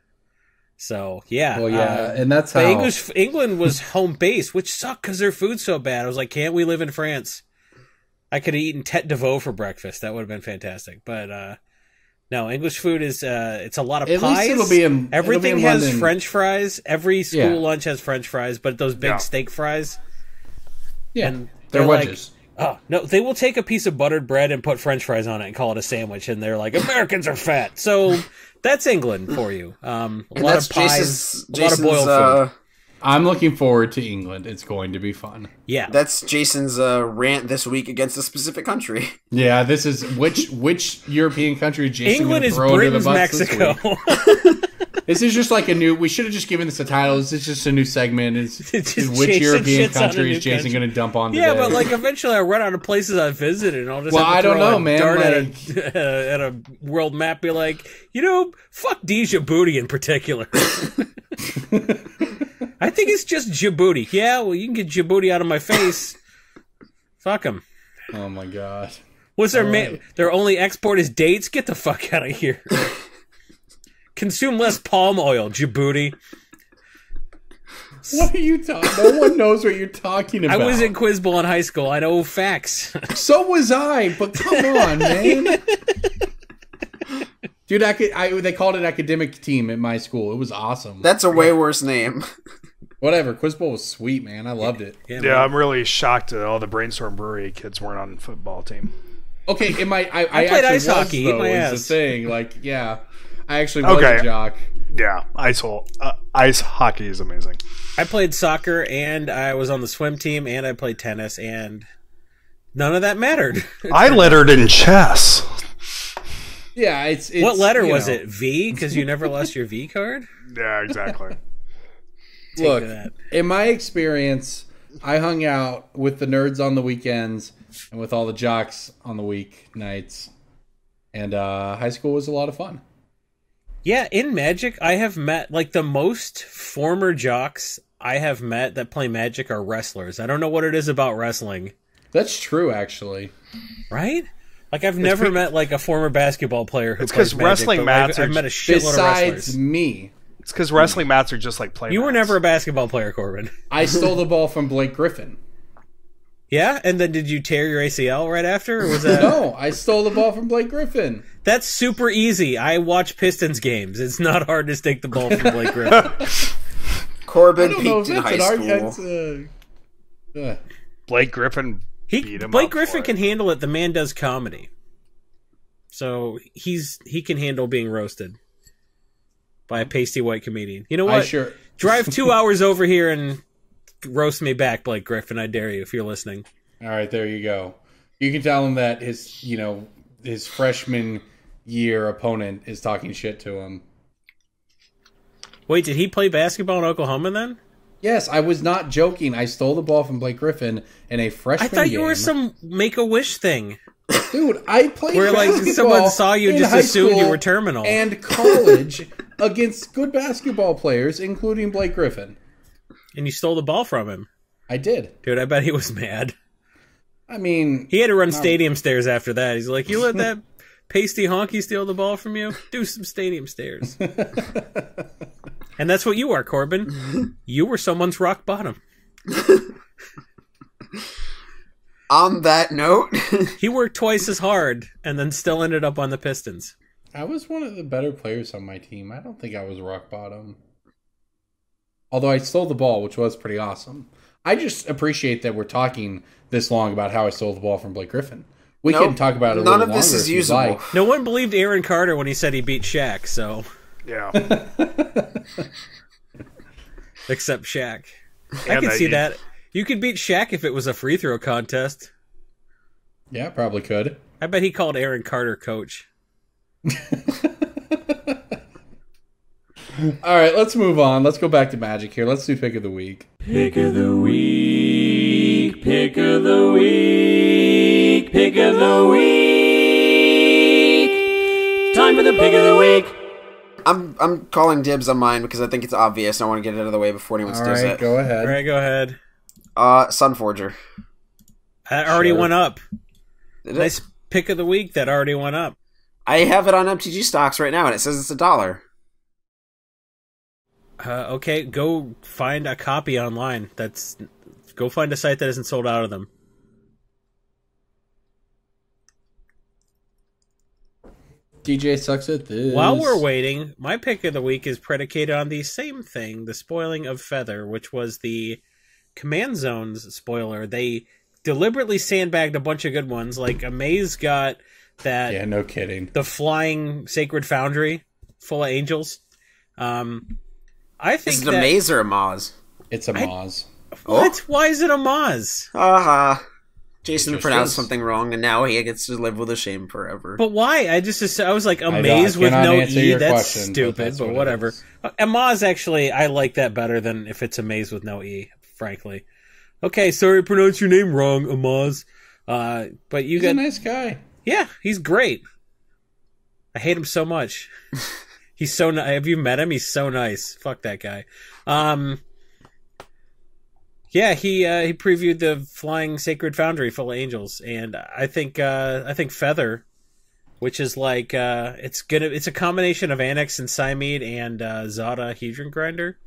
So, yeah. Well, yeah, and that's how... England was home base, which sucked because their food's so bad. I was like, can't we live in France? I could have eaten tete de veau for breakfast. That would have been fantastic. But, no, English food is, it's a lot of At pies. Least Everything it'll be has London. French fries. Every school lunch has French fries, but those big steak fries. Yeah. And they're wedges. Like, oh, no, they will take a piece of buttered bread and put French fries on it and call it a sandwich, and they're like, Americans are fat. So that's England for you. A lot of pies, a lot of boiled food. I'm looking forward to England. It's going to be fun. Yeah. That's Jason's rant this week against a specific country. Yeah, this is which European country Jason England is throw Britain's under the bus Mexico. This is just like we should have just given this a title. This is just a new segment. It's which Jason European country is Jason going to dump on today? Yeah, but like eventually I'll run out of places I've visited and I'll just I don't know, man. Dart at a world map, be like, fuck Djibouti in particular. I think it's just Djibouti. Yeah, well, you can get Djibouti out of my face. Fuck them. Oh my god. What's their only export is dates? Get the fuck out of here. Consume less palm oil, Djibouti. What are you talking? No one knows what you're talking about. I was in Quiz Bowl in high school. I know facts. So was I, but come on, man. Dude, they called it academic team at my school. It was awesome. That's a way worse name. Whatever. Quiz Bowl was sweet, man. I loved it. Yeah, I'm really shocked that all the Brainstorm Brewery kids weren't on the football team. Okay, I played actually ice was, hockey. though, My is ass. the thing. Like, yeah. I actually was a jock. Yeah, ice hockey is amazing. I played soccer, and I was on the swim team, and I played tennis, and none of that mattered. I lettered in chess. Yeah, it's what letter was it? V? Because you never lost your V card? Yeah, exactly. Look, in my experience, I hung out with the nerds on the weekends and with all the jocks on the weeknights. And high school was a lot of fun. Yeah, in Magic, I have met, like, the most former jocks I have met that play Magic are wrestlers. I don't know what it is about wrestling. That's true, actually. Right? Like, I've never met, like, a former basketball player who plays Magic. Wrestling mats I've met a shitload of wrestlers. Besides me. It's because wrestling mats are just like play You mats. were never a basketball player, Corbin. I stole the ball from Blake Griffin. Yeah? And then did you tear your ACL right after? Or was that... No, I stole the ball from Blake Griffin. That's super easy. I watch Pistons games. It's not hard to take the ball from Blake Griffin. Corbin peaked in high school. Blake Griffin beat him Blake up Griffin for can handle it. The man does comedy. So he can handle being roasted by a pasty white comedian. You know what? Drive 2 hours over here and roast me back, Blake Griffin. I dare you if you're listening. All right, there you go. You can tell him that his freshman year opponent is talking shit to him. Wait, did he play basketball in Oklahoma then? Yes, I was not joking. I stole the ball from Blake Griffin in a freshman game. I thought you were some Make-A-Wish thing. Dude, I played where like someone saw you and just assumed you were terminal. And college against good basketball players, including Blake Griffin. And you stole the ball from him. I did. Dude, I bet he was mad. I mean... He had to run stadium stairs after that. He's like, you let that pasty honky steal the ball from you? Do some stadium stairs. And that's what you are, Corbin. You were someone's rock bottom. On that note... He worked twice as hard and then still ended up on the Pistons. I was one of the better players on my team. I don't think I was rock bottom. Although I stole the ball, which was pretty awesome. I just appreciate that we're talking this long about how I stole the ball from Blake Griffin. We can talk about it a little longer. None of this is usable. Like. No one believed Aaron Carter when he said he beat Shaq, so... Yeah. Except Shaq. I can see that. You could beat Shaq if it was a free throw contest. Yeah, probably could. I bet he called Aaron Carter coach. All right, let's move on. Let's go back to Magic here. Let's do Pick of the Week. Pick of the Week. Pick of the Week. Pick of the Week. Time for the Pick of the Week. I'm calling dibs on mine because I think it's obvious. I want to get it out of the way before anyone steals it. Go ahead. All right, go ahead. Sunforger. That already went up. Nice Pick of the Week. That already went up. I have it on MTG stocks right now, and it says it's $1. Okay, go find a copy online. Go find a site that isn't sold out of them. DJ sucks at this. While we're waiting, my pick of the week is predicated on the same thing, the spoiling of Feather, which was the Command Zones spoiler. They deliberately sandbagged a bunch of good ones. Like, Amaze got that... Yeah, no kidding. The flying Sacred Foundry full of angels. I think is it a Maze or a Maz? It's a Maz. What? Why is it a Maz? Jason pronounced something wrong, and now he gets to live with the shame forever. But why? I was like, a Maze with no E. That's stupid, but whatever. A Maz, actually, I like that better than if it's a Maze with no E, frankly. Okay, sorry, I pronounced your name wrong, Amaz. But he's a nice guy. Yeah, he's great. I hate him so much. He's so nice. Have you met him? He's so nice. Fuck that guy. Yeah, he previewed the Flying Sacred Foundry full of angels, and I think Feather, which is like it's a combination of Annex and Cymede and Zada Hedron Grinder.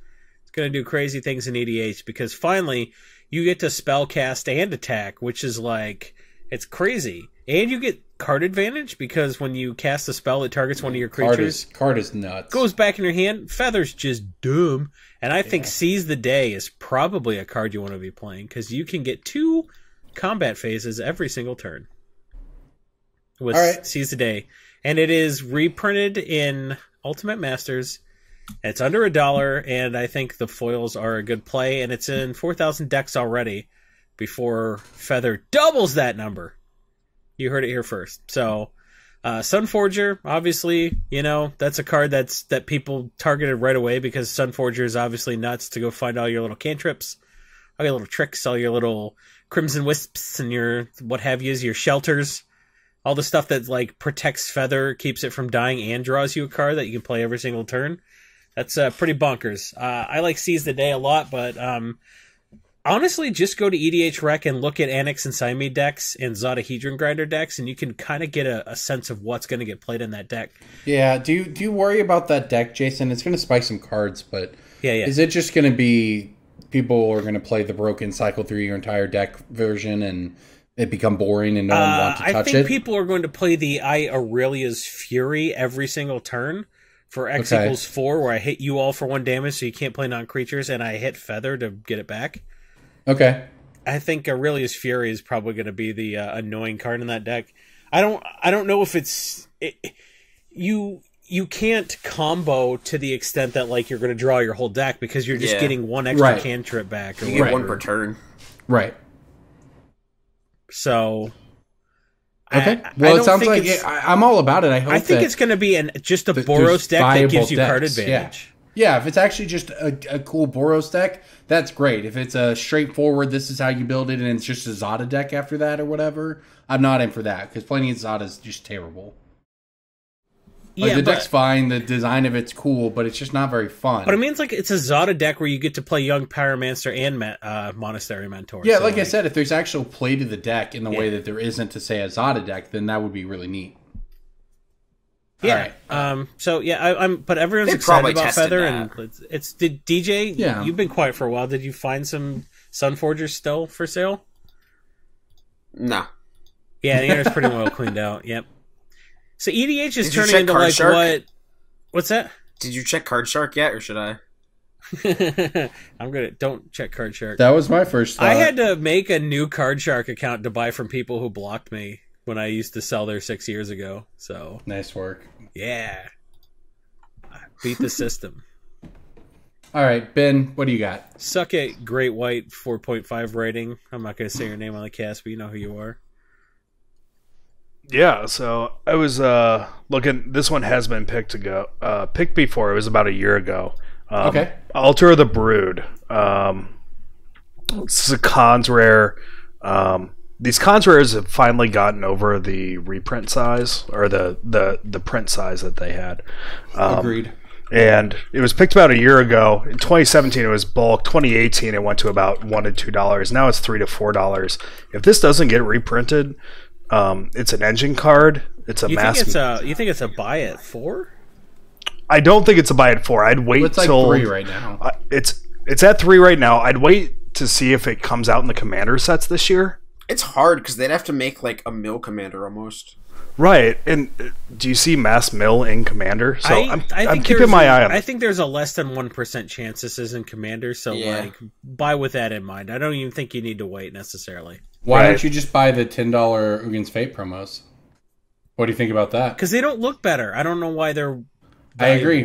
It's gonna do crazy things in EDH because finally you get to spell cast and attack, which is like it's crazy. And you get card advantage, because when you cast a spell, it targets one of your creatures. Card is nuts. Goes back in your hand. Feather's just dumb. And I think Seize the Day is probably a card you want to be playing, because you can get 2 combat phases every single turn with Seize the Day. And it is reprinted in Ultimate Masters. It's under $1, and I think the foils are a good play, and it's in 4,000 decks already before Feather doubles that number. You heard it here first. So, Sunforger, obviously, that's a card that people targeted right away, because Sunforger is obviously nuts to go find all your little cantrips, all your little tricks, all your little Crimson Wisps, and your what have yous, your shelters. All the stuff that like protects Feather, keeps it from dying, and draws you a card that you can play every single turn. That's pretty bonkers. I like Seize the Day a lot, but honestly, just go to EDH Rec and look at Annex and Siamese decks and Zodahedron Grinder decks, and you can kind of get a sense of what's going to get played in that deck. Yeah, do you worry about that deck, Jason? It's going to spike some cards, but is it just going to be people are going to play the broken cycle through your entire deck version and it become boring and no one wants to touch it? I think people are going to play the Aurelia's Fury every single turn for X equals 4, where I hit you all for 1 damage, so you can't play non-creatures, and I hit Feather to get it back. Okay. I think Aurelia's Fury is probably going to be the annoying card in that deck. I don't know if you can't combo to the extent that like you're going to draw your whole deck, because you're just getting 1 extra cantrip back. Or you get 1 per turn. Right. So, okay. Well, it sounds like I'm all about it. I think it's going to be just a Boros deck that gives you card advantage. Yeah, if it's actually just a cool Boros deck, that's great. If it's a straightforward, this is how you build it, and it's just a Zada deck after that or whatever, I'm not in for that, because playing against Zada is just terrible. Like, the deck's fine, the design of it's cool, but it's just not very fun. But I mean, it's a Zada deck where you get to play Young Pyromancer and Monastery Mentor. Yeah, so like I said, if there's actual play to the deck in the way that there isn't to, say, a Zada deck, then that would be really neat. Yeah. Right. But everyone's excited about Feather, and DJ. Yeah. You've been quiet for a while. Did you find some Sunforgers still for sale? No. Yeah, the internet's pretty well cleaned out. Yep. So EDH is turning into like Shark? What? What's that? Did you check Card Shark yet, or should I? Don't check Card Shark. That was my first thought. I had to make a new Card Shark account to buy from people who blocked me when I used to sell there 6 years ago. So nice work. Yeah. Beat the system. All right, Ben, what do you got? Suck it, Great White 4.5 rating. I'm not going to say your name on the cast, but you know who you are. Yeah, so I was looking. This one has been picked before. It was about a year ago. Okay. Altar of the Brood. This is a cons rare. These cons rares have finally gotten over the reprint size, or the print size that they had. Agreed. And it was picked about a year ago. In 2017, it was bulk. 2018, it went to about $1 to $2. Now it's $3 to $4. If this doesn't get reprinted, it's an engine card. It's a mass. You think it's a buy at 4? I don't think it's a buy at 4. I'd wait till like 3 right now. It's at 3 right now. I'd wait to see if it comes out in the commander sets this year. It's hard because they'd have to make like a mill commander almost. Right, and do you see mass mill in commander? So I'm keeping my eye on it. I think there's a less than 1% chance this is in commander. So buy with that in mind. I don't even think you need to wait necessarily. Why don't you just buy the $10 Ugin's Fate promos? What do you think about that? Because they don't look better. I don't know why they're valuable. I agree,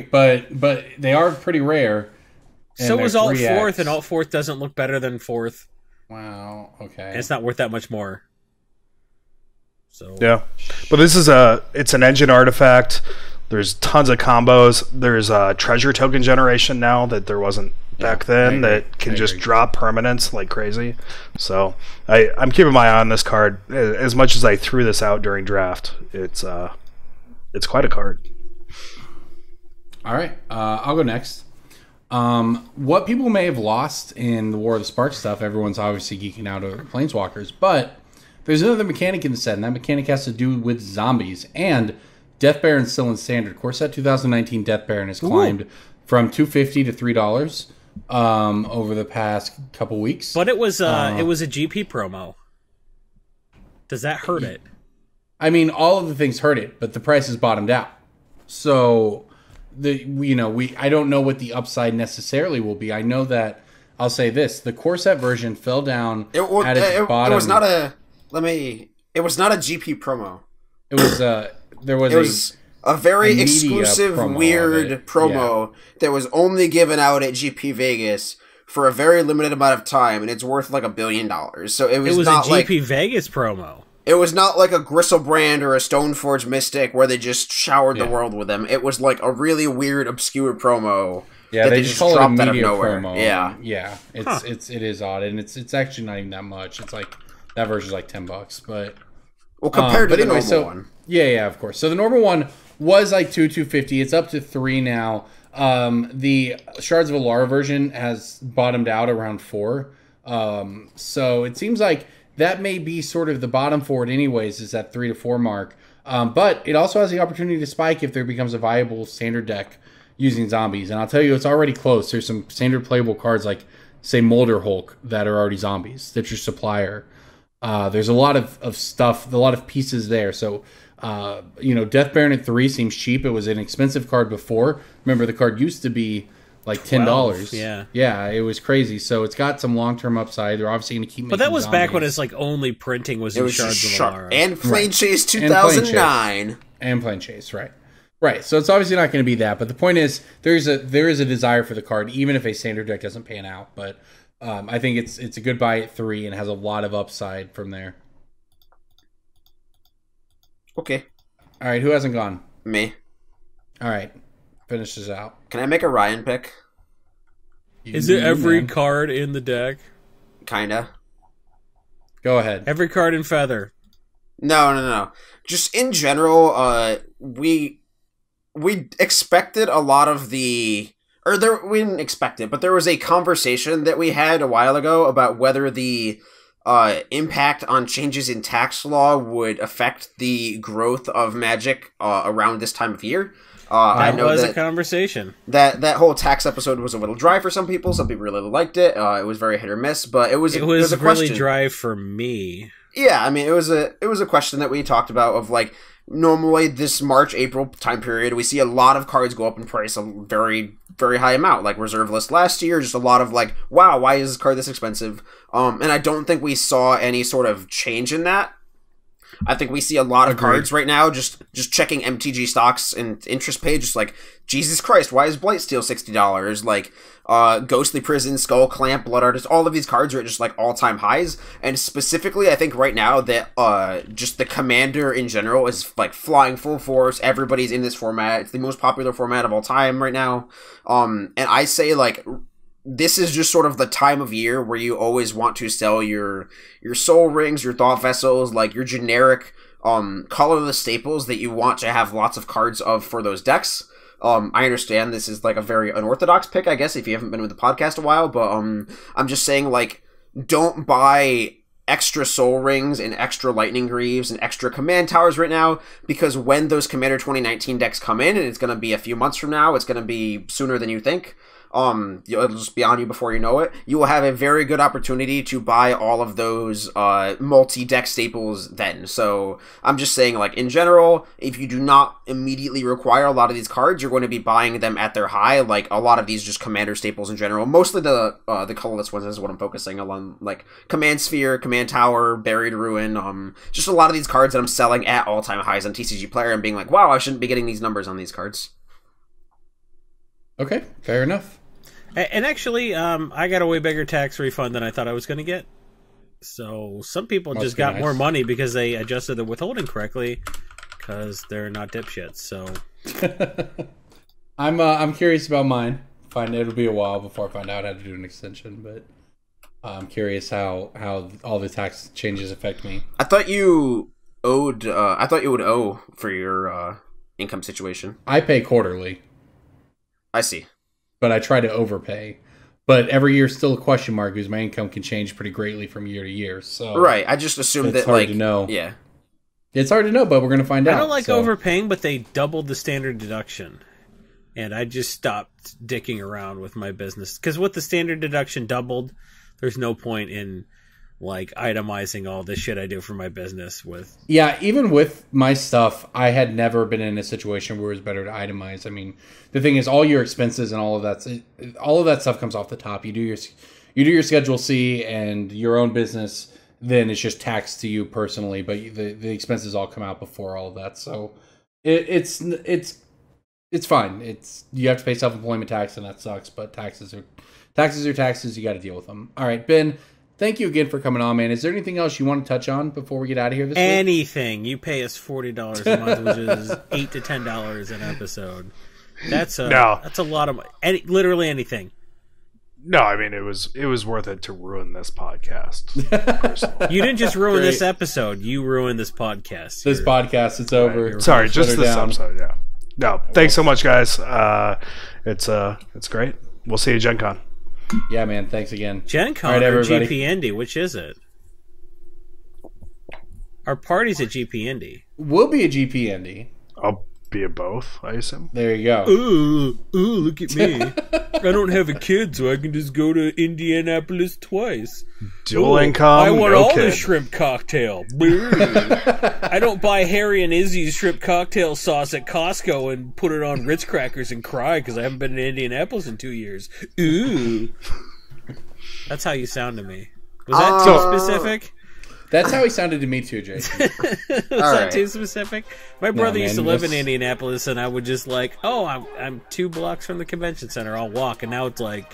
but they are pretty rare. So was Alt 4th, and Alt 4th doesn't look better than 4th. Wow, okay. And it's not worth that much more. So yeah, but this is it's an engine artifact. There's tons of combos. There's a treasure token generation now that there wasn't back then that can just drop permanents like crazy. So I'm keeping my eye on this card. As much as I threw this out during draft, it's quite a card. All right, I'll go next. What people may have lost in the War of the Spark stuff, everyone's obviously geeking out over Planeswalkers, but there's another mechanic in the set, and that mechanic has to do with zombies. And Death Baron's still in standard. Core set 2019 Death Baron has climbed from $2.50 to $3 over the past couple weeks. But it was a GP promo. Does that hurt it? I mean, all of the things hurt it, but the price has bottomed out. So, I don't know what the upside necessarily will be. I know that, I'll say this, the core set version fell down at its bottom. It was not a, it was not a GP promo. It was, there was a very exclusive, weird promo that was only given out at GP Vegas for a very limited amount of time, and it's worth like $1 billion. So it was not a GP Vegas promo. It was not like a Gristlebrand or a Stoneforge Mystic where they just showered the world with them. It was like a really weird, obscure promo. Yeah, that they just call it a media promo. Yeah, it is odd, and it's actually not even that much. It's like that version's like $10, but compared to the normal one. Yeah, of course. So the normal one was like $250. It's up to $3 now. The Shards of Alara version has bottomed out around $4. So it seems like that may be sort of the bottom for it anyways, is that 3 to 4 mark. But it also has the opportunity to spike if there becomes a viable standard deck using zombies. And I'll tell you, it's already close. There's some standard playable cards like, say, Molder Hulk that are already zombies. That's your supplier. There's a lot of stuff, a lot of pieces there. So, Death Baron at 3 seems cheap. It was an expensive card before. Remember, the card used to be like $10. Yeah, it was crazy. So it's got some long-term upside. They're obviously going to keep making But that was zombies. back when it's like only printing was in Shards of Alara. And Plane Chase 2009. And Plane Chase, right. Right, so it's obviously not going to be that. But the point is, there is a desire for the card, even if a standard deck doesn't pan out. But I think it's a good buy at 3 and has a lot of upside from there. Okay. All right, who hasn't gone? Me. All right, finish this out. Can I make a Ryan pick? Is it every card in the deck? Kinda. Go ahead. Every card in Feather. No. Just in general, we expected a lot of the... we didn't expect it, but there was a conversation that we had a while ago about whether the impact on changes in tax law would affect the growth of Magic around this time of year. I know was a conversation. That whole tax episode was a little dry for some people. Some people really liked it. It was very hit or miss, but it was a really question. Dry for me. Yeah, I mean, it was a question that we talked about of like, normally this March, April time period, we see a lot of cards go up in price a very, very high amount, like Reserve List last year, just a lot of like, wow, why is this card this expensive? And I don't think we saw any sort of change in that. I think we see a lot of cards right now just checking MTG stocks and interest page, just like, Jesus Christ, why is Blightsteel $60? Like, Ghostly Prison, Skull Clamp, Blood Artist, all of these cards are at just like all-time highs. And specifically, I think right now that just the Commander in general is like flying full force. Everybody's in this format. It's the most popular format of all time right now. And I say like, this is just sort of the time of year where you always want to sell your Soul Rings, your Thought Vessels, like your generic colorless staples that you want to have lots of cards of for those decks. I understand this is like a very unorthodox pick, I guess, if you haven't been with the podcast a while, but I'm just saying, like, don't buy extra Soul Rings and extra Lightning Greaves and extra Command Towers right now, because when those Commander 2019 decks come in, and it's going to be a few months from now, it's going to be sooner than you think, it'll just be on you before you know it. You will have a very good opportunity to buy all of those multi-deck staples then. So I'm just saying, like, in general, if you do not immediately require a lot of these cards, you're going to be buying them at their high. Like, a lot of these just Commander staples in general. Mostly the colorless ones is what I'm focusing on, like Command Sphere, Command Tower, Buried Ruin. Just a lot of these cards that I'm selling at all-time highs on TCG Player and being like, wow, I shouldn't be getting these numbers on these cards. Okay, fair enough. And actually, I got a way bigger tax refund than I thought I was going to get. So some people just got more money because they adjusted the withholding correctly, because they're not dipshits. So I'm curious about mine. It'll be a while before I find out how to do an extension, but I'm curious how all the tax changes affect me. I thought you would owe for your income situation. I pay quarterly. I see. But I try to overpay. But every year is still a question mark, because my income can change pretty greatly from year to year. So right, I just assumed that, hard to know. Yeah. It's hard to know, but we're going to find out. I don't like overpaying, but they doubled the standard deduction. And I just stopped dicking around with my business. Because with the standard deduction doubled, there's no point in like itemizing all the shit I do for my business with. Yeah, even with my stuff, I had never been in a situation where it was better to itemize. I mean, the thing is, all your expenses and all of that stuff comes off the top. You do your Schedule C and your own business, then it's just taxed to you personally, but the expenses all come out before all of that. So it's fine. You have to pay self-employment tax, and that sucks. But taxes are taxes. You got to deal with them. All right, Ben. Thank you again for coming on, man. Is there anything else you want to touch on before we get out of here this week? Anything. You pay us $40 a month, which is $8 to $10 an episode. That's a lot of money. Literally anything. No, I mean it was worth it to ruin this podcast. You didn't just ruin this episode. You ruined this podcast. This podcast, it's over. Right. Sorry, just this episode. Yeah. No, thanks so much, guys. It's great. We'll see you at Gen Con. Yeah, man. Thanks again. Gen Con or GP Indy? Which is it? Our party's at GP Indy. We'll be at GP Indy. I'll be at both, I assume. There you go. Ooh, look at me. I don't have a kid, so I can just go to Indianapolis twice. Dual income, I want no all kid. the shrimp cocktail. I don't buy Harry and Izzy's shrimp cocktail sauce at Costco and put it on Ritz crackers and cry because I haven't been in Indianapolis in 2 years. Ooh. That's how you sound to me. Was that too specific? That's how he sounded to me too, Jason. Was that too specific? My brother used to live in Indianapolis, and I would just I'm 2 blocks from the convention center. I'll walk, and now it's like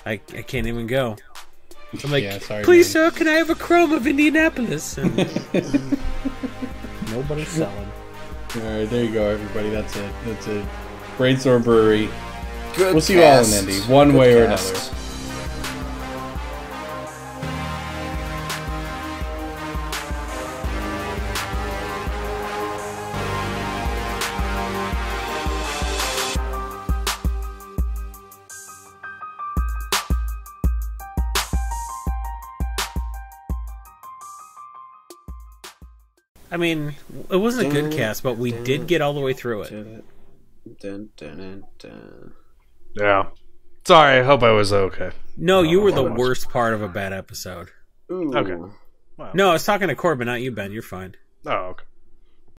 I can't even go. I'm like, please, sir, can I have a chrome of Indianapolis? And nobody's selling. All right, there you go, everybody. That's it. Brainstorm Brewery. Good we'll see you all in Indy, one way or another. I mean, it wasn't a good cast, but we did get all the way through it. Yeah. Sorry, I hope I was okay. No, you were the worst part of a bad episode. Okay. Wow. No, I was talking to Corbin, not you, Ben. You're fine. Oh, okay.